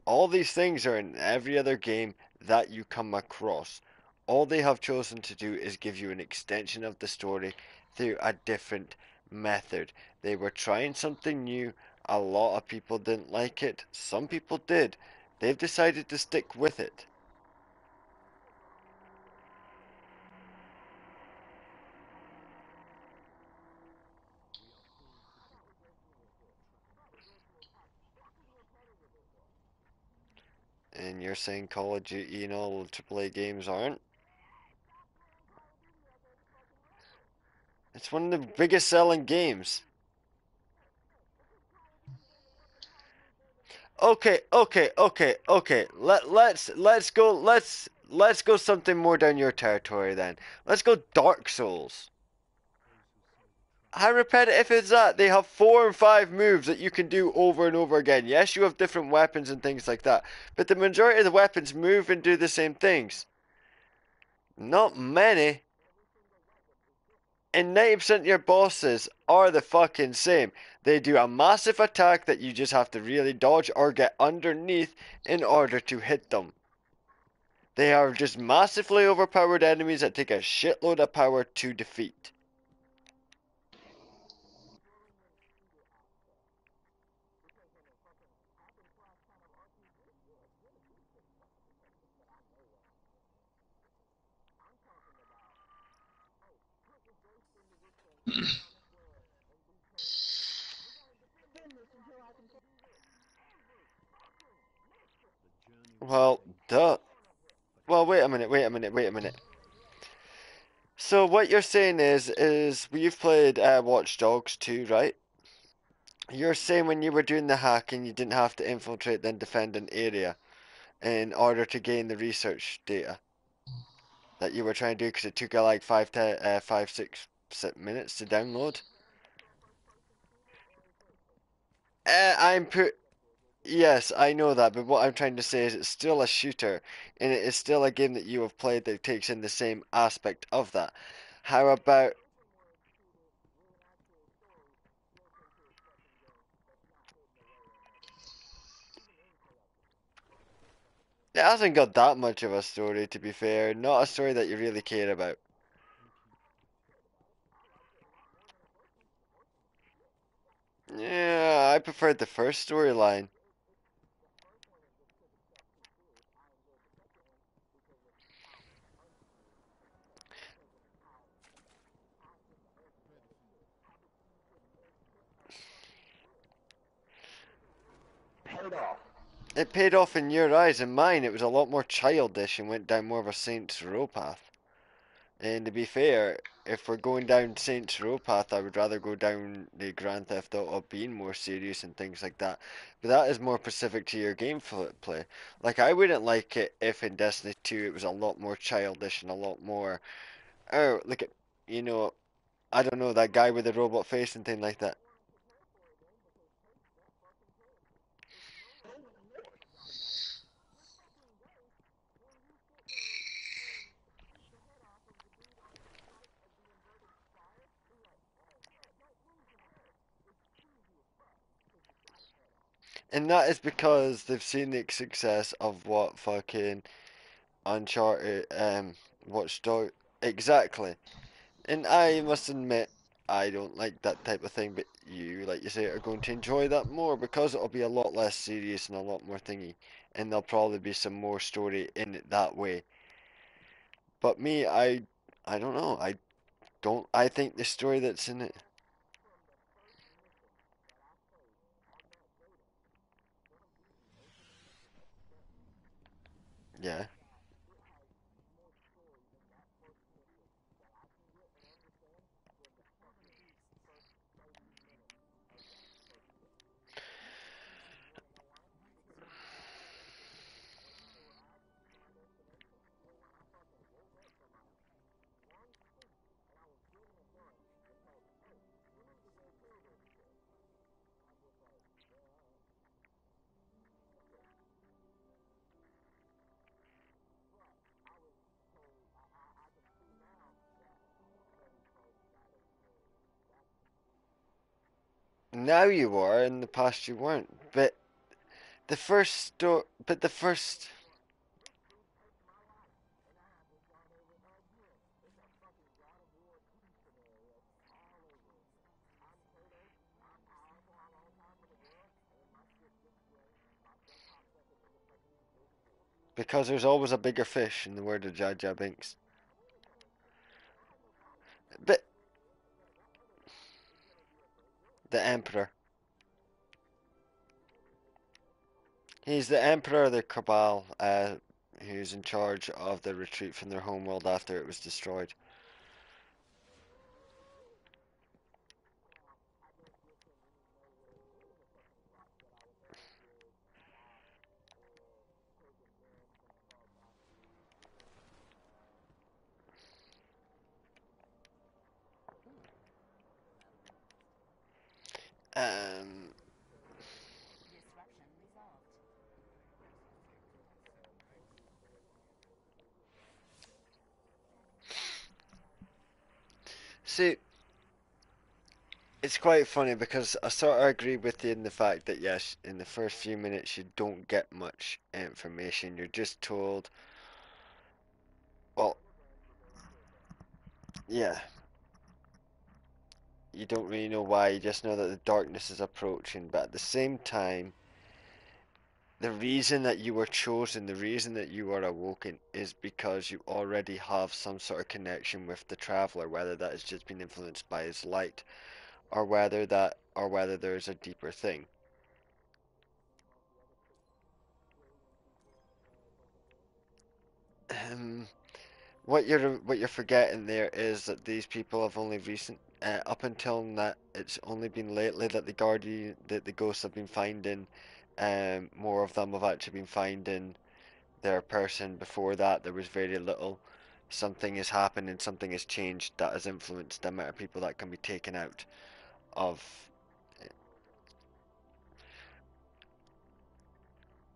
All these things are in every other game that you come across. All they have chosen to do is give you an extension of the story through a different method. They were trying something new. A lot of people didn't like it. Some people did. They've decided to stick with it. And you're saying Call of Duty and all AAA games aren't? It's one of the biggest selling games. Okay. Let's go something more down your territory then. Let's go Dark Souls. How repetitive is that? They have 4 and 5 moves that you can do over and over again. Yes, you have different weapons and things like that, but the majority of the weapons move and do the same things. Not many. And 90% of your bosses are the fucking same. They do a massive attack that you just have to really dodge or get underneath in order to hit them. They are just massively overpowered enemies that take a shitload of power to defeat. Well, duh. Well, wait a minute. So what you're saying is you've played Watch Dogs 2, right? You're saying when you were doing the hacking, you didn't have to infiltrate then defend an area in order to gain the research data that you were trying to do because it took like 5, 6 minutes to download. I'm put. Yes, I know that, but what I'm trying to say is it's still a shooter, and it is still a game that you have played that takes in the same aspect of that. How about it hasn't got that much of a story, to be fair. Not a story that you really care about. Yeah, I preferred the first storyline. It paid off in your eyes. In mine, it was a lot more childish and went down more of a Saints Row path. And to be fair, if we're going down Saints Row path, I would rather go down the Grand Theft Auto being more serious and things like that. But that is more specific to your gameplay. Like, I wouldn't like it if in Destiny 2 it was a lot more childish and a lot more, oh, look at, you know, I don't know, that guy with the robot face and thing like that. And that is because they've seen the success of what fucking Uncharted, Watch Dogs, exactly. And I must admit, I don't like that type of thing, but you, like you say, are going to enjoy that more because it'll be a lot less serious and a lot more thingy, and there'll probably be some more story in it that way. But me, I don't know. I think the story that's in it, yeah. Now you are, in the past you weren't. But the first, because there's always a bigger fish in the word of Jar Jar Binks. But the Emperor. He's the Emperor of the Cabal, who's in charge of the retreat from their homeworld after it was destroyed. Um, see, it's quite funny because I sort of agree with you in the fact that yes, in the first few minutes you don't get much information. You're just told, well, yeah, you don't really know why. You just know that the darkness is approaching. But at the same time, the reason that you were chosen, the reason that you are awoken, is because you already have some sort of connection with the traveler, whether that has just been influenced by his light, or whether there's a deeper thing. Um, what you're forgetting there is that these people have only up until that, it's only been lately that the ghosts have been finding, more of them have actually been finding their person. Before that, there was very little. Something has happened and something has changed that has influenced the amount of people that can be taken out of.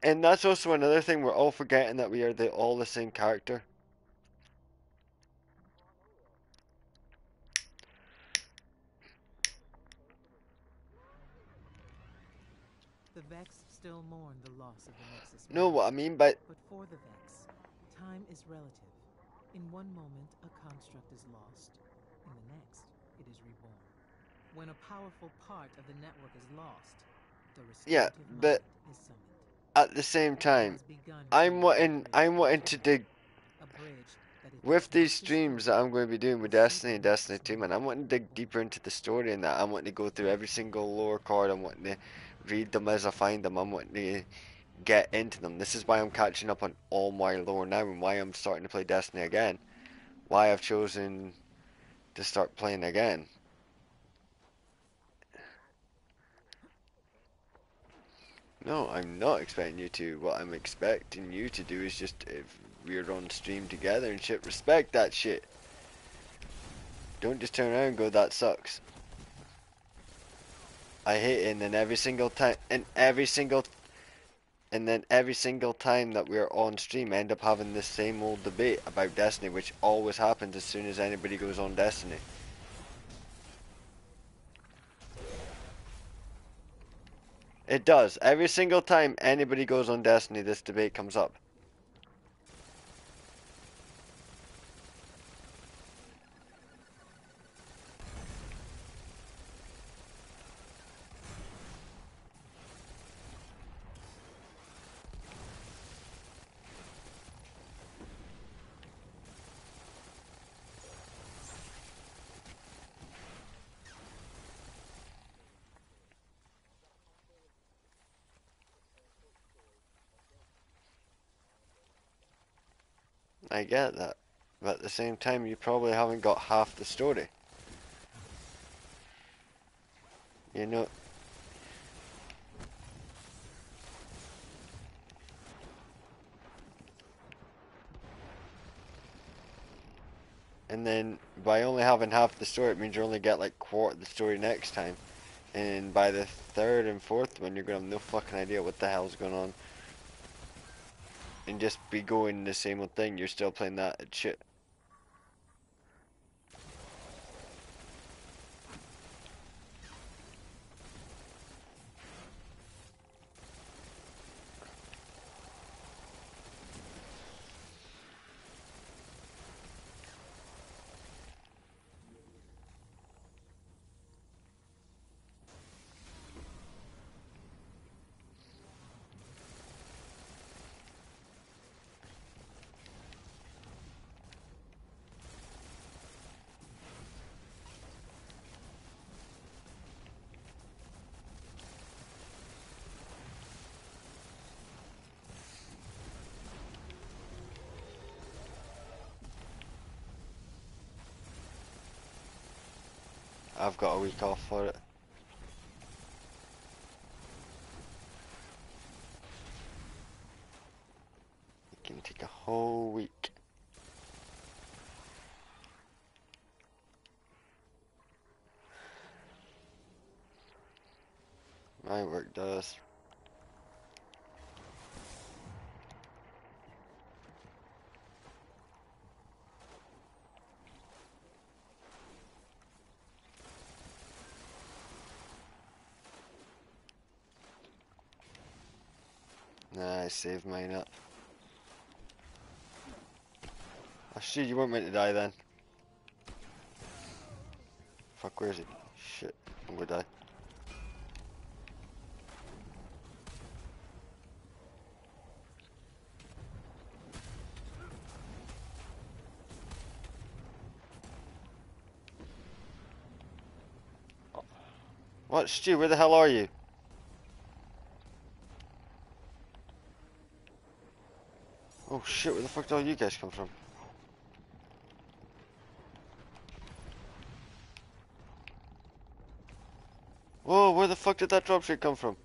And that's also another thing, we're all forgetting that we are all the same character. The Vex still mourn the loss of the Nexus No, One. what I mean by But for the Vex, time is relative. In one moment, a construct is lost. In the next, it is reborn. When a powerful part of the network is lost, the yeah, restorative but mind is summoned. at the same It time, has begun I'm creating wanting a I'm bridge wanting to between dig a bridge that it does with not these streams that destroy, I'm going to be doing with the Destiny secret and Destiny Nexus 2, man. mind I'm wanting to dig one. deeper into the story and that. I'm wanting to go through every single lore card. I'm wanting to read them as I find them. I'm wanting to get into them. This is why I'm catching up on all my lore now and why I'm starting to play Destiny again. Why I've chosen to start playing again. No, I'm not expecting you to. What I'm expecting you to do is just, if we're on stream together and shit, respect that shit. Don't just turn around and go, that sucks. I hate it, and then every single time that we're on stream, I end up having this same old debate about Destiny, which always happens as soon as anybody goes on Destiny. It does. Every single time anybody goes on Destiny, this debate comes up. I get that. But at the same time, you probably haven't got half the story. You know, and then by only having half the story, it means you only get like quarter the story next time. And by the third and fourth one, you're gonna have no fucking idea what the hell's going on. And just be going the same old thing, you're still playing that shit. I've got a week off for it. You can take a whole week. My work does. Nah, I saved mine up. Oh shit, you weren't meant to die then. Fuck, where is he? Shit, I'm gonna die. What, Stu, where the hell are you? Oh shit, where the fuck did all you guys come from? Whoa, where the fuck did that dropship come from?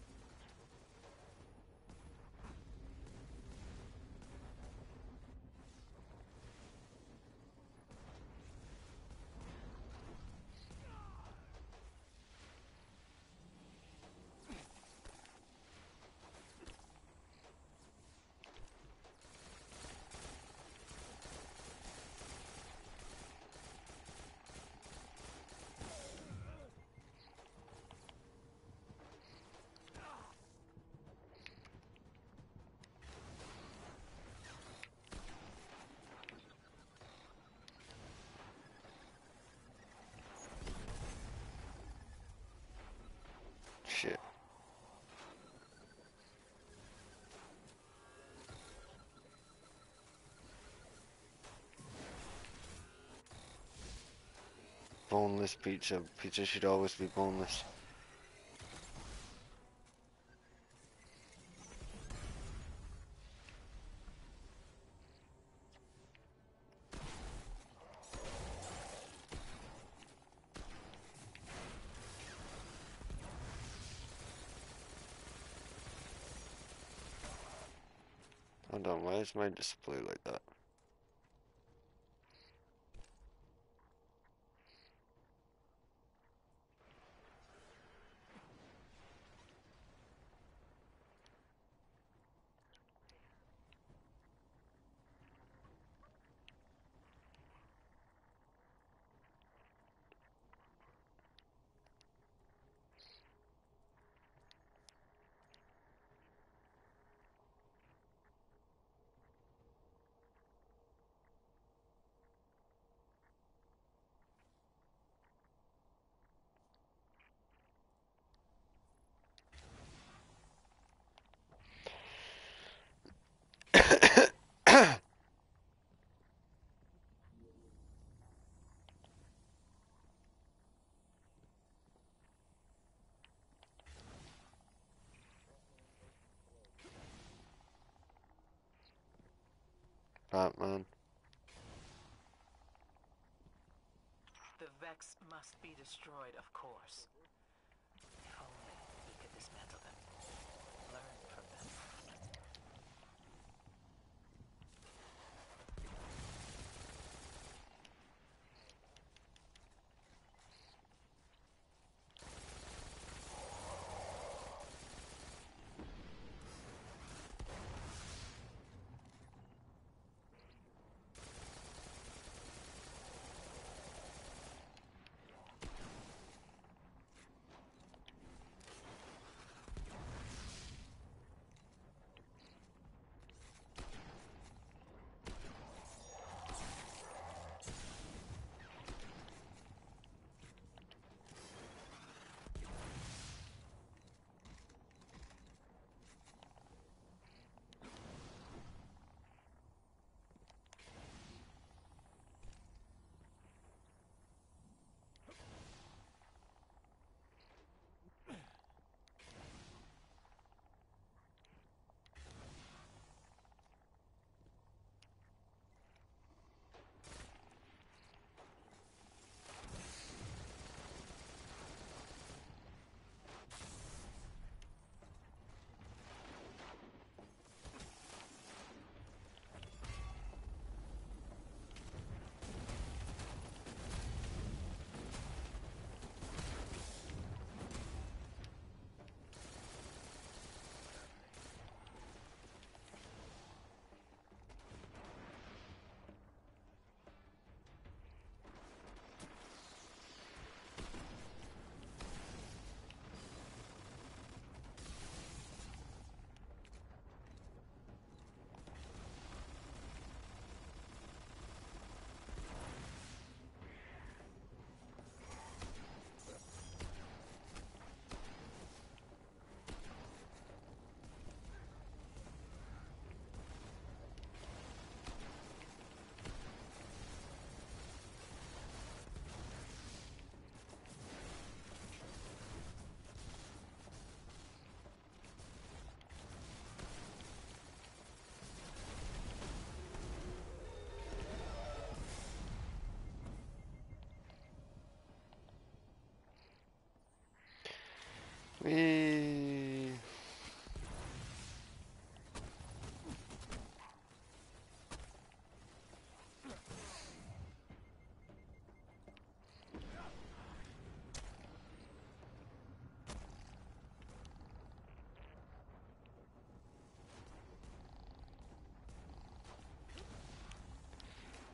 Shit. Boneless pizza. Pizza should always be boneless. Hold on, why is my display like that? Batman. The Vex must be destroyed, of course. If only we could dismantle them. Learn from them.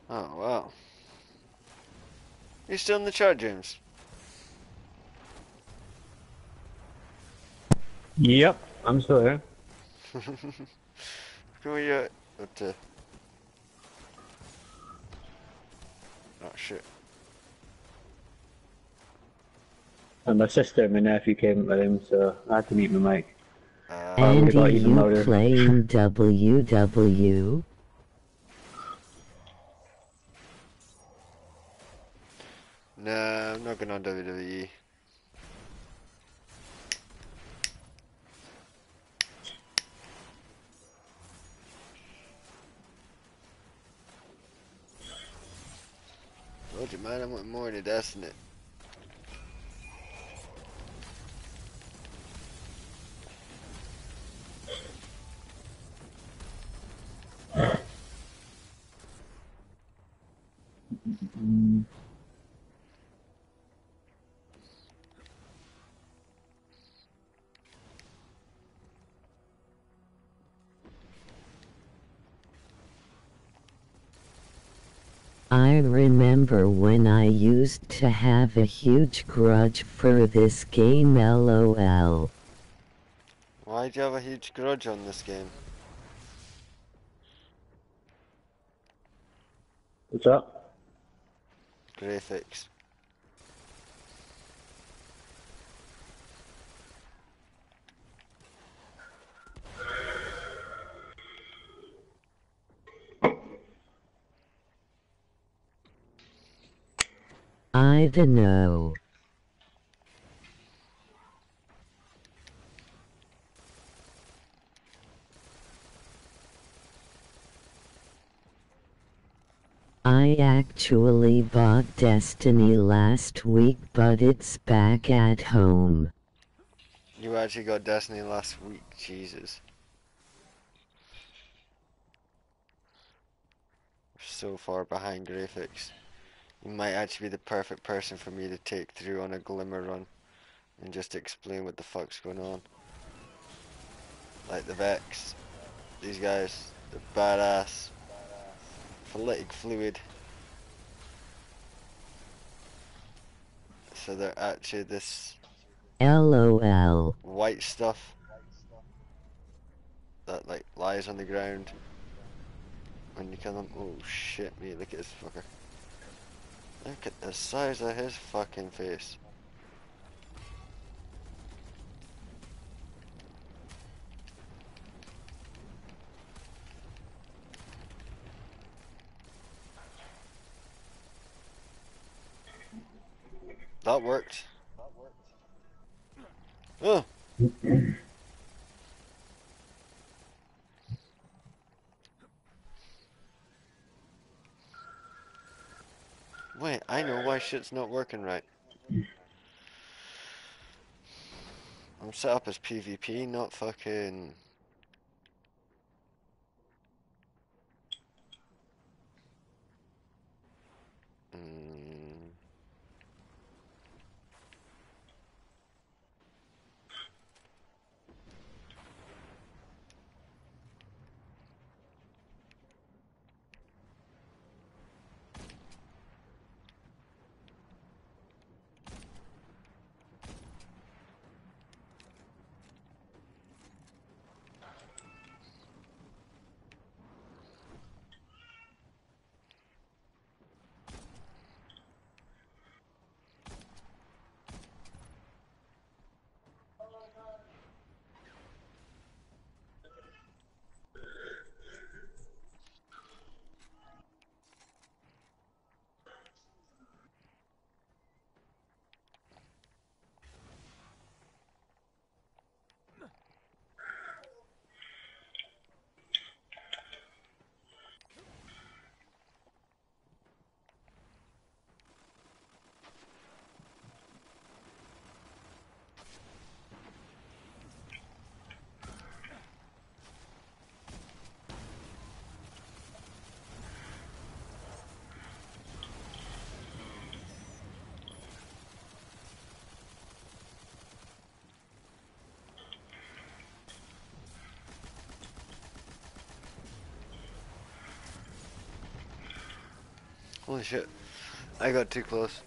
Oh, wow. You still in the chat, James? Yep, I'm still here. Who are you? What, oh, shit. And my sister and my nephew came with him, so I had to mute my mic. Or I would have Andy, got even you louder. playing WW? Nah, I'm not going on WWE. Told you, man, I want more into Destiny. I remember when I used to have a huge grudge for this game, LOL. Why do you have a huge grudge on this game? What's up? Graphics. I dunno. I actually bought Destiny last week, but it's back at home. You actually got Destiny last week, Jesus. So far behind graphics. You might actually be the perfect person for me to take through on a glimmer run and just explain what the fuck's going on. Like the Vex. These guys, they're badass. Pholytic fluid. So they're actually this LOL. white stuff that like lies on the ground when you kill them. Oh shit, mate, look at this fucker. Look at the size of his fucking face. That worked. Oh! Wait, I know why shit's not working right. I'm set up as PvP, not fucking... Mm. Holy shit. I got too close.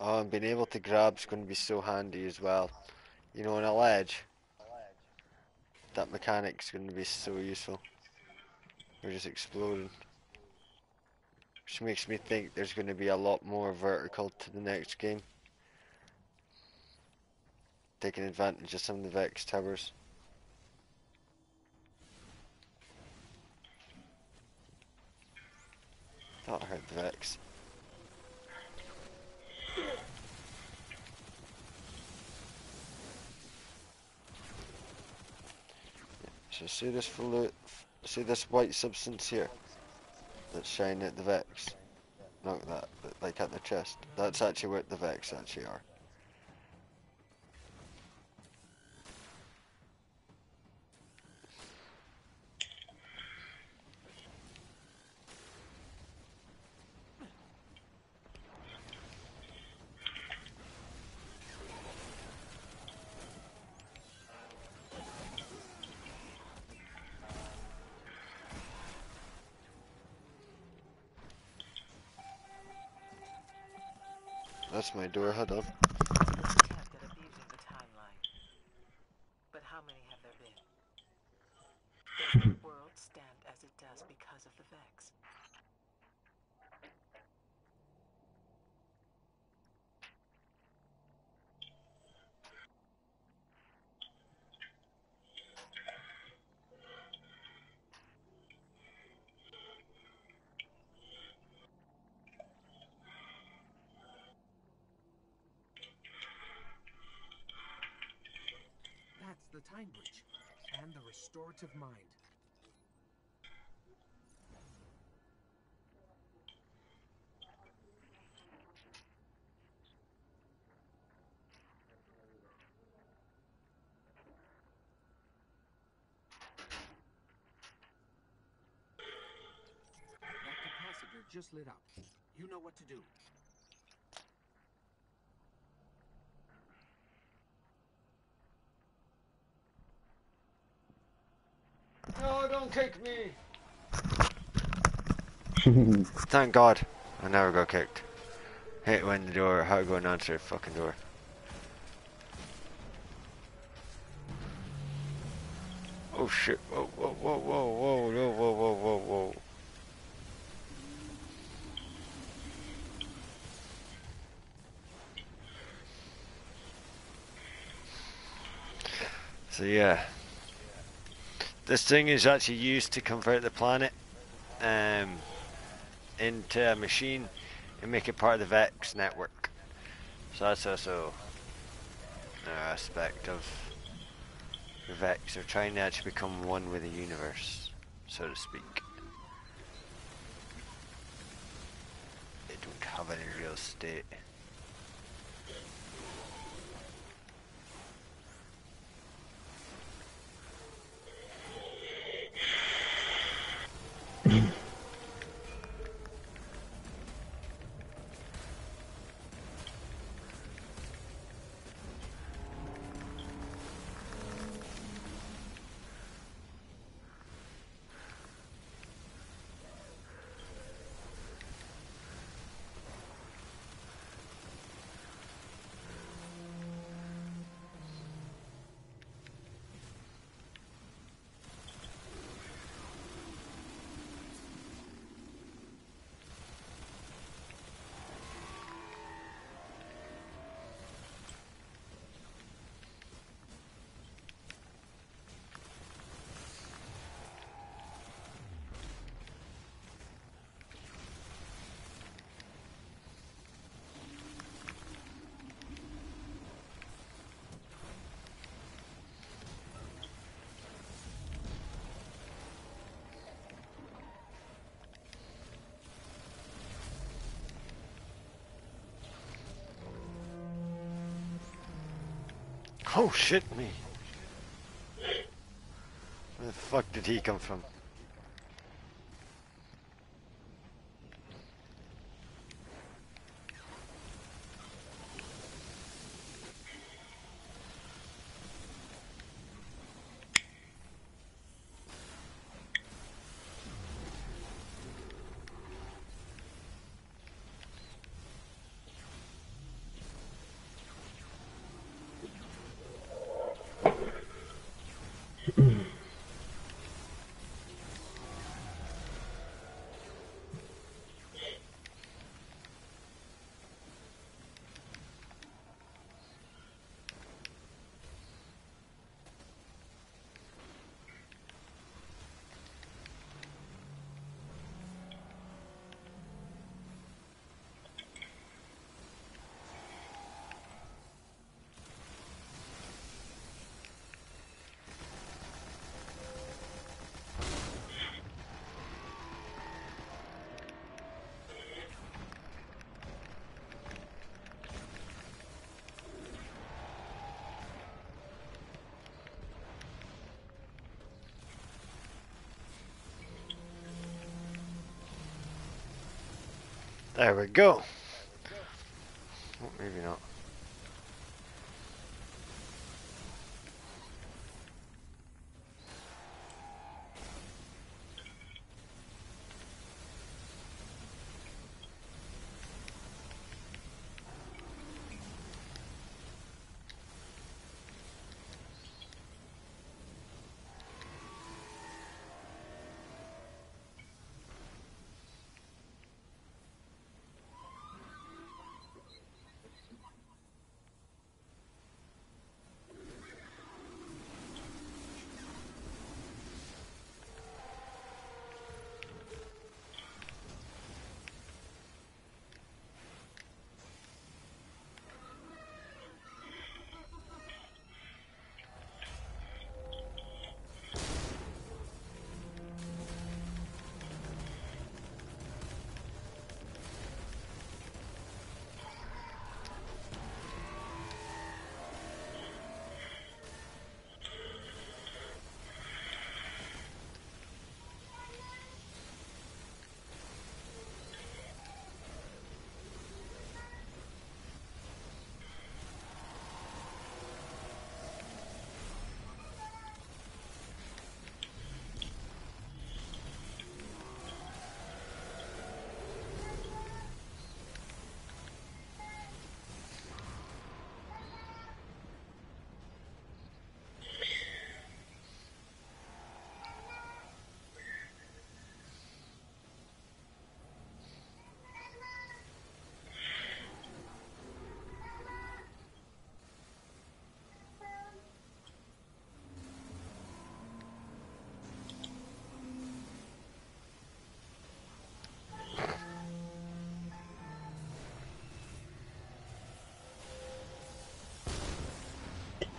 Oh, and being able to grab's going to be so handy as well. You know, on a ledge, that mechanic's going to be so useful. We're just exploding. Which makes me think there's going to be a lot more vertical to the next game. Taking advantage of some of the Vex towers. Thought I heard the Vex. So see this see this white substance here that's shining at the Vex? Not that, but like at the chest. That's actually what the Vex actually are. That's my door, hold on. Attempt at abusing the timeline. But how many have there been? Does the world stand as it does because of the Vex? That's the time breach. And the restorative mind. That capacitor just lit up. You know what to do. No, don't kick me! Thank God. I never got kicked. Hate when the door, how to go and answer the fucking door. Oh shit, whoa, whoa, whoa, whoa, whoa, whoa, whoa, whoa, whoa, whoa. So yeah. This thing is actually used to convert the planet into a machine and make it part of the Vex network. So that's also an aspect of the Vex. They're trying to actually become one with the universe, so to speak. They don't have any real state. Oh shit me. Where the fuck did he come from? There we go. Oh, maybe not.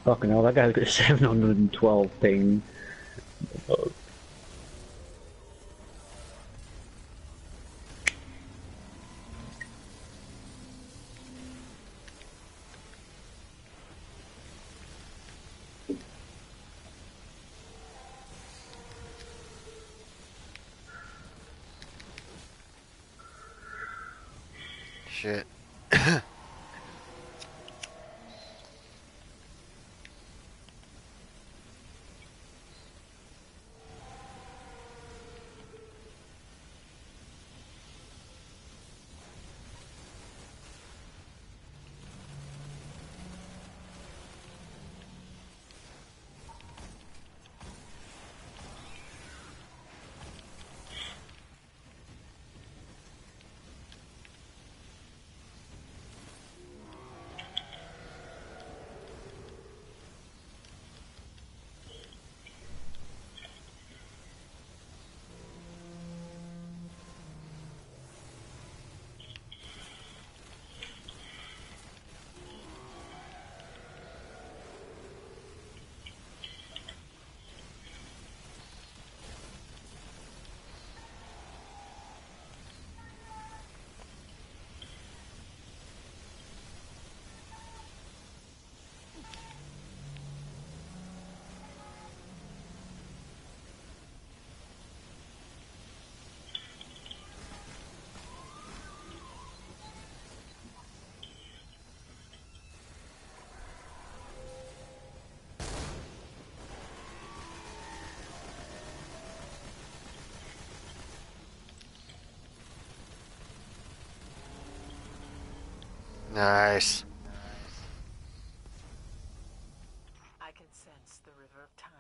Fucking hell, that guy's got 712 ping. Shit. Nice. I can sense the river of time.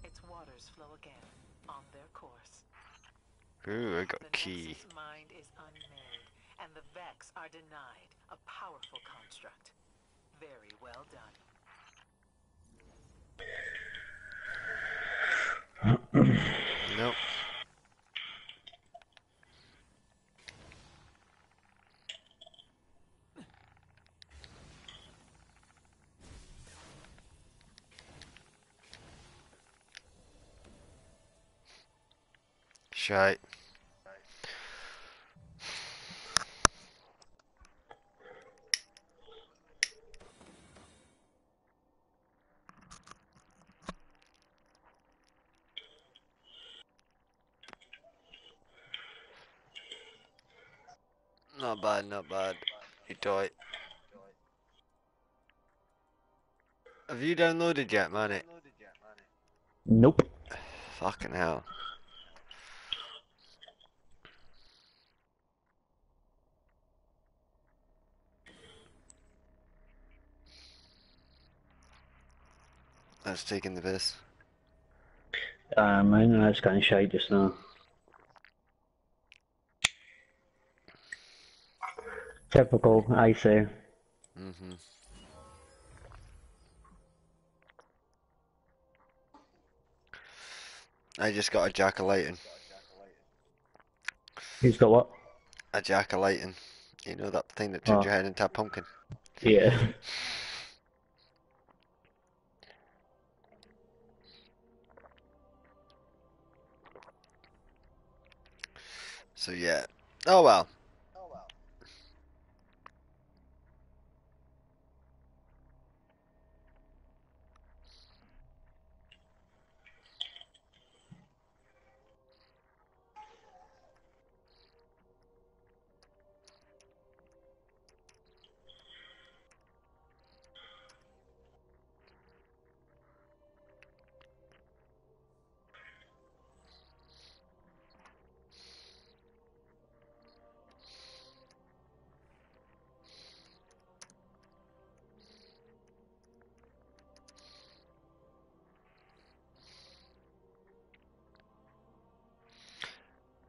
Its waters flow again, on their course. Ooh, I got The a key. Nexus mind is unmarried, and the Vex are denied. A powerful construct. Very well done. Nope. Shite. Not bad, not bad. You died. Have you downloaded yet, man? Nope. Fucking hell. That's taking the piss. Man, that's kind of shite just now. Typical, I say. Mm-hmm. I just got a jack-o'-lantern. He's got what? A jack-o'-lantern. You know that thing that turns Oh, your head into a pumpkin? yeah. So yeah. Oh well.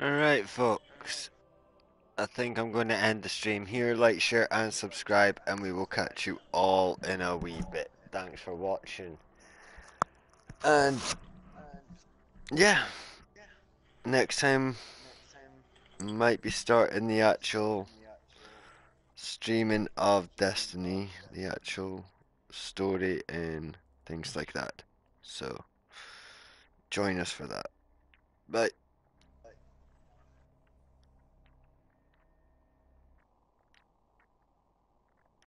Alright, folks. I think I'm going to end the stream here. Like, share, and subscribe, and we will catch you all in a wee bit. Thanks for watching. And yeah, next time might be starting the actual streaming of Destiny, the actual story and things like that. So join us for that. Bye.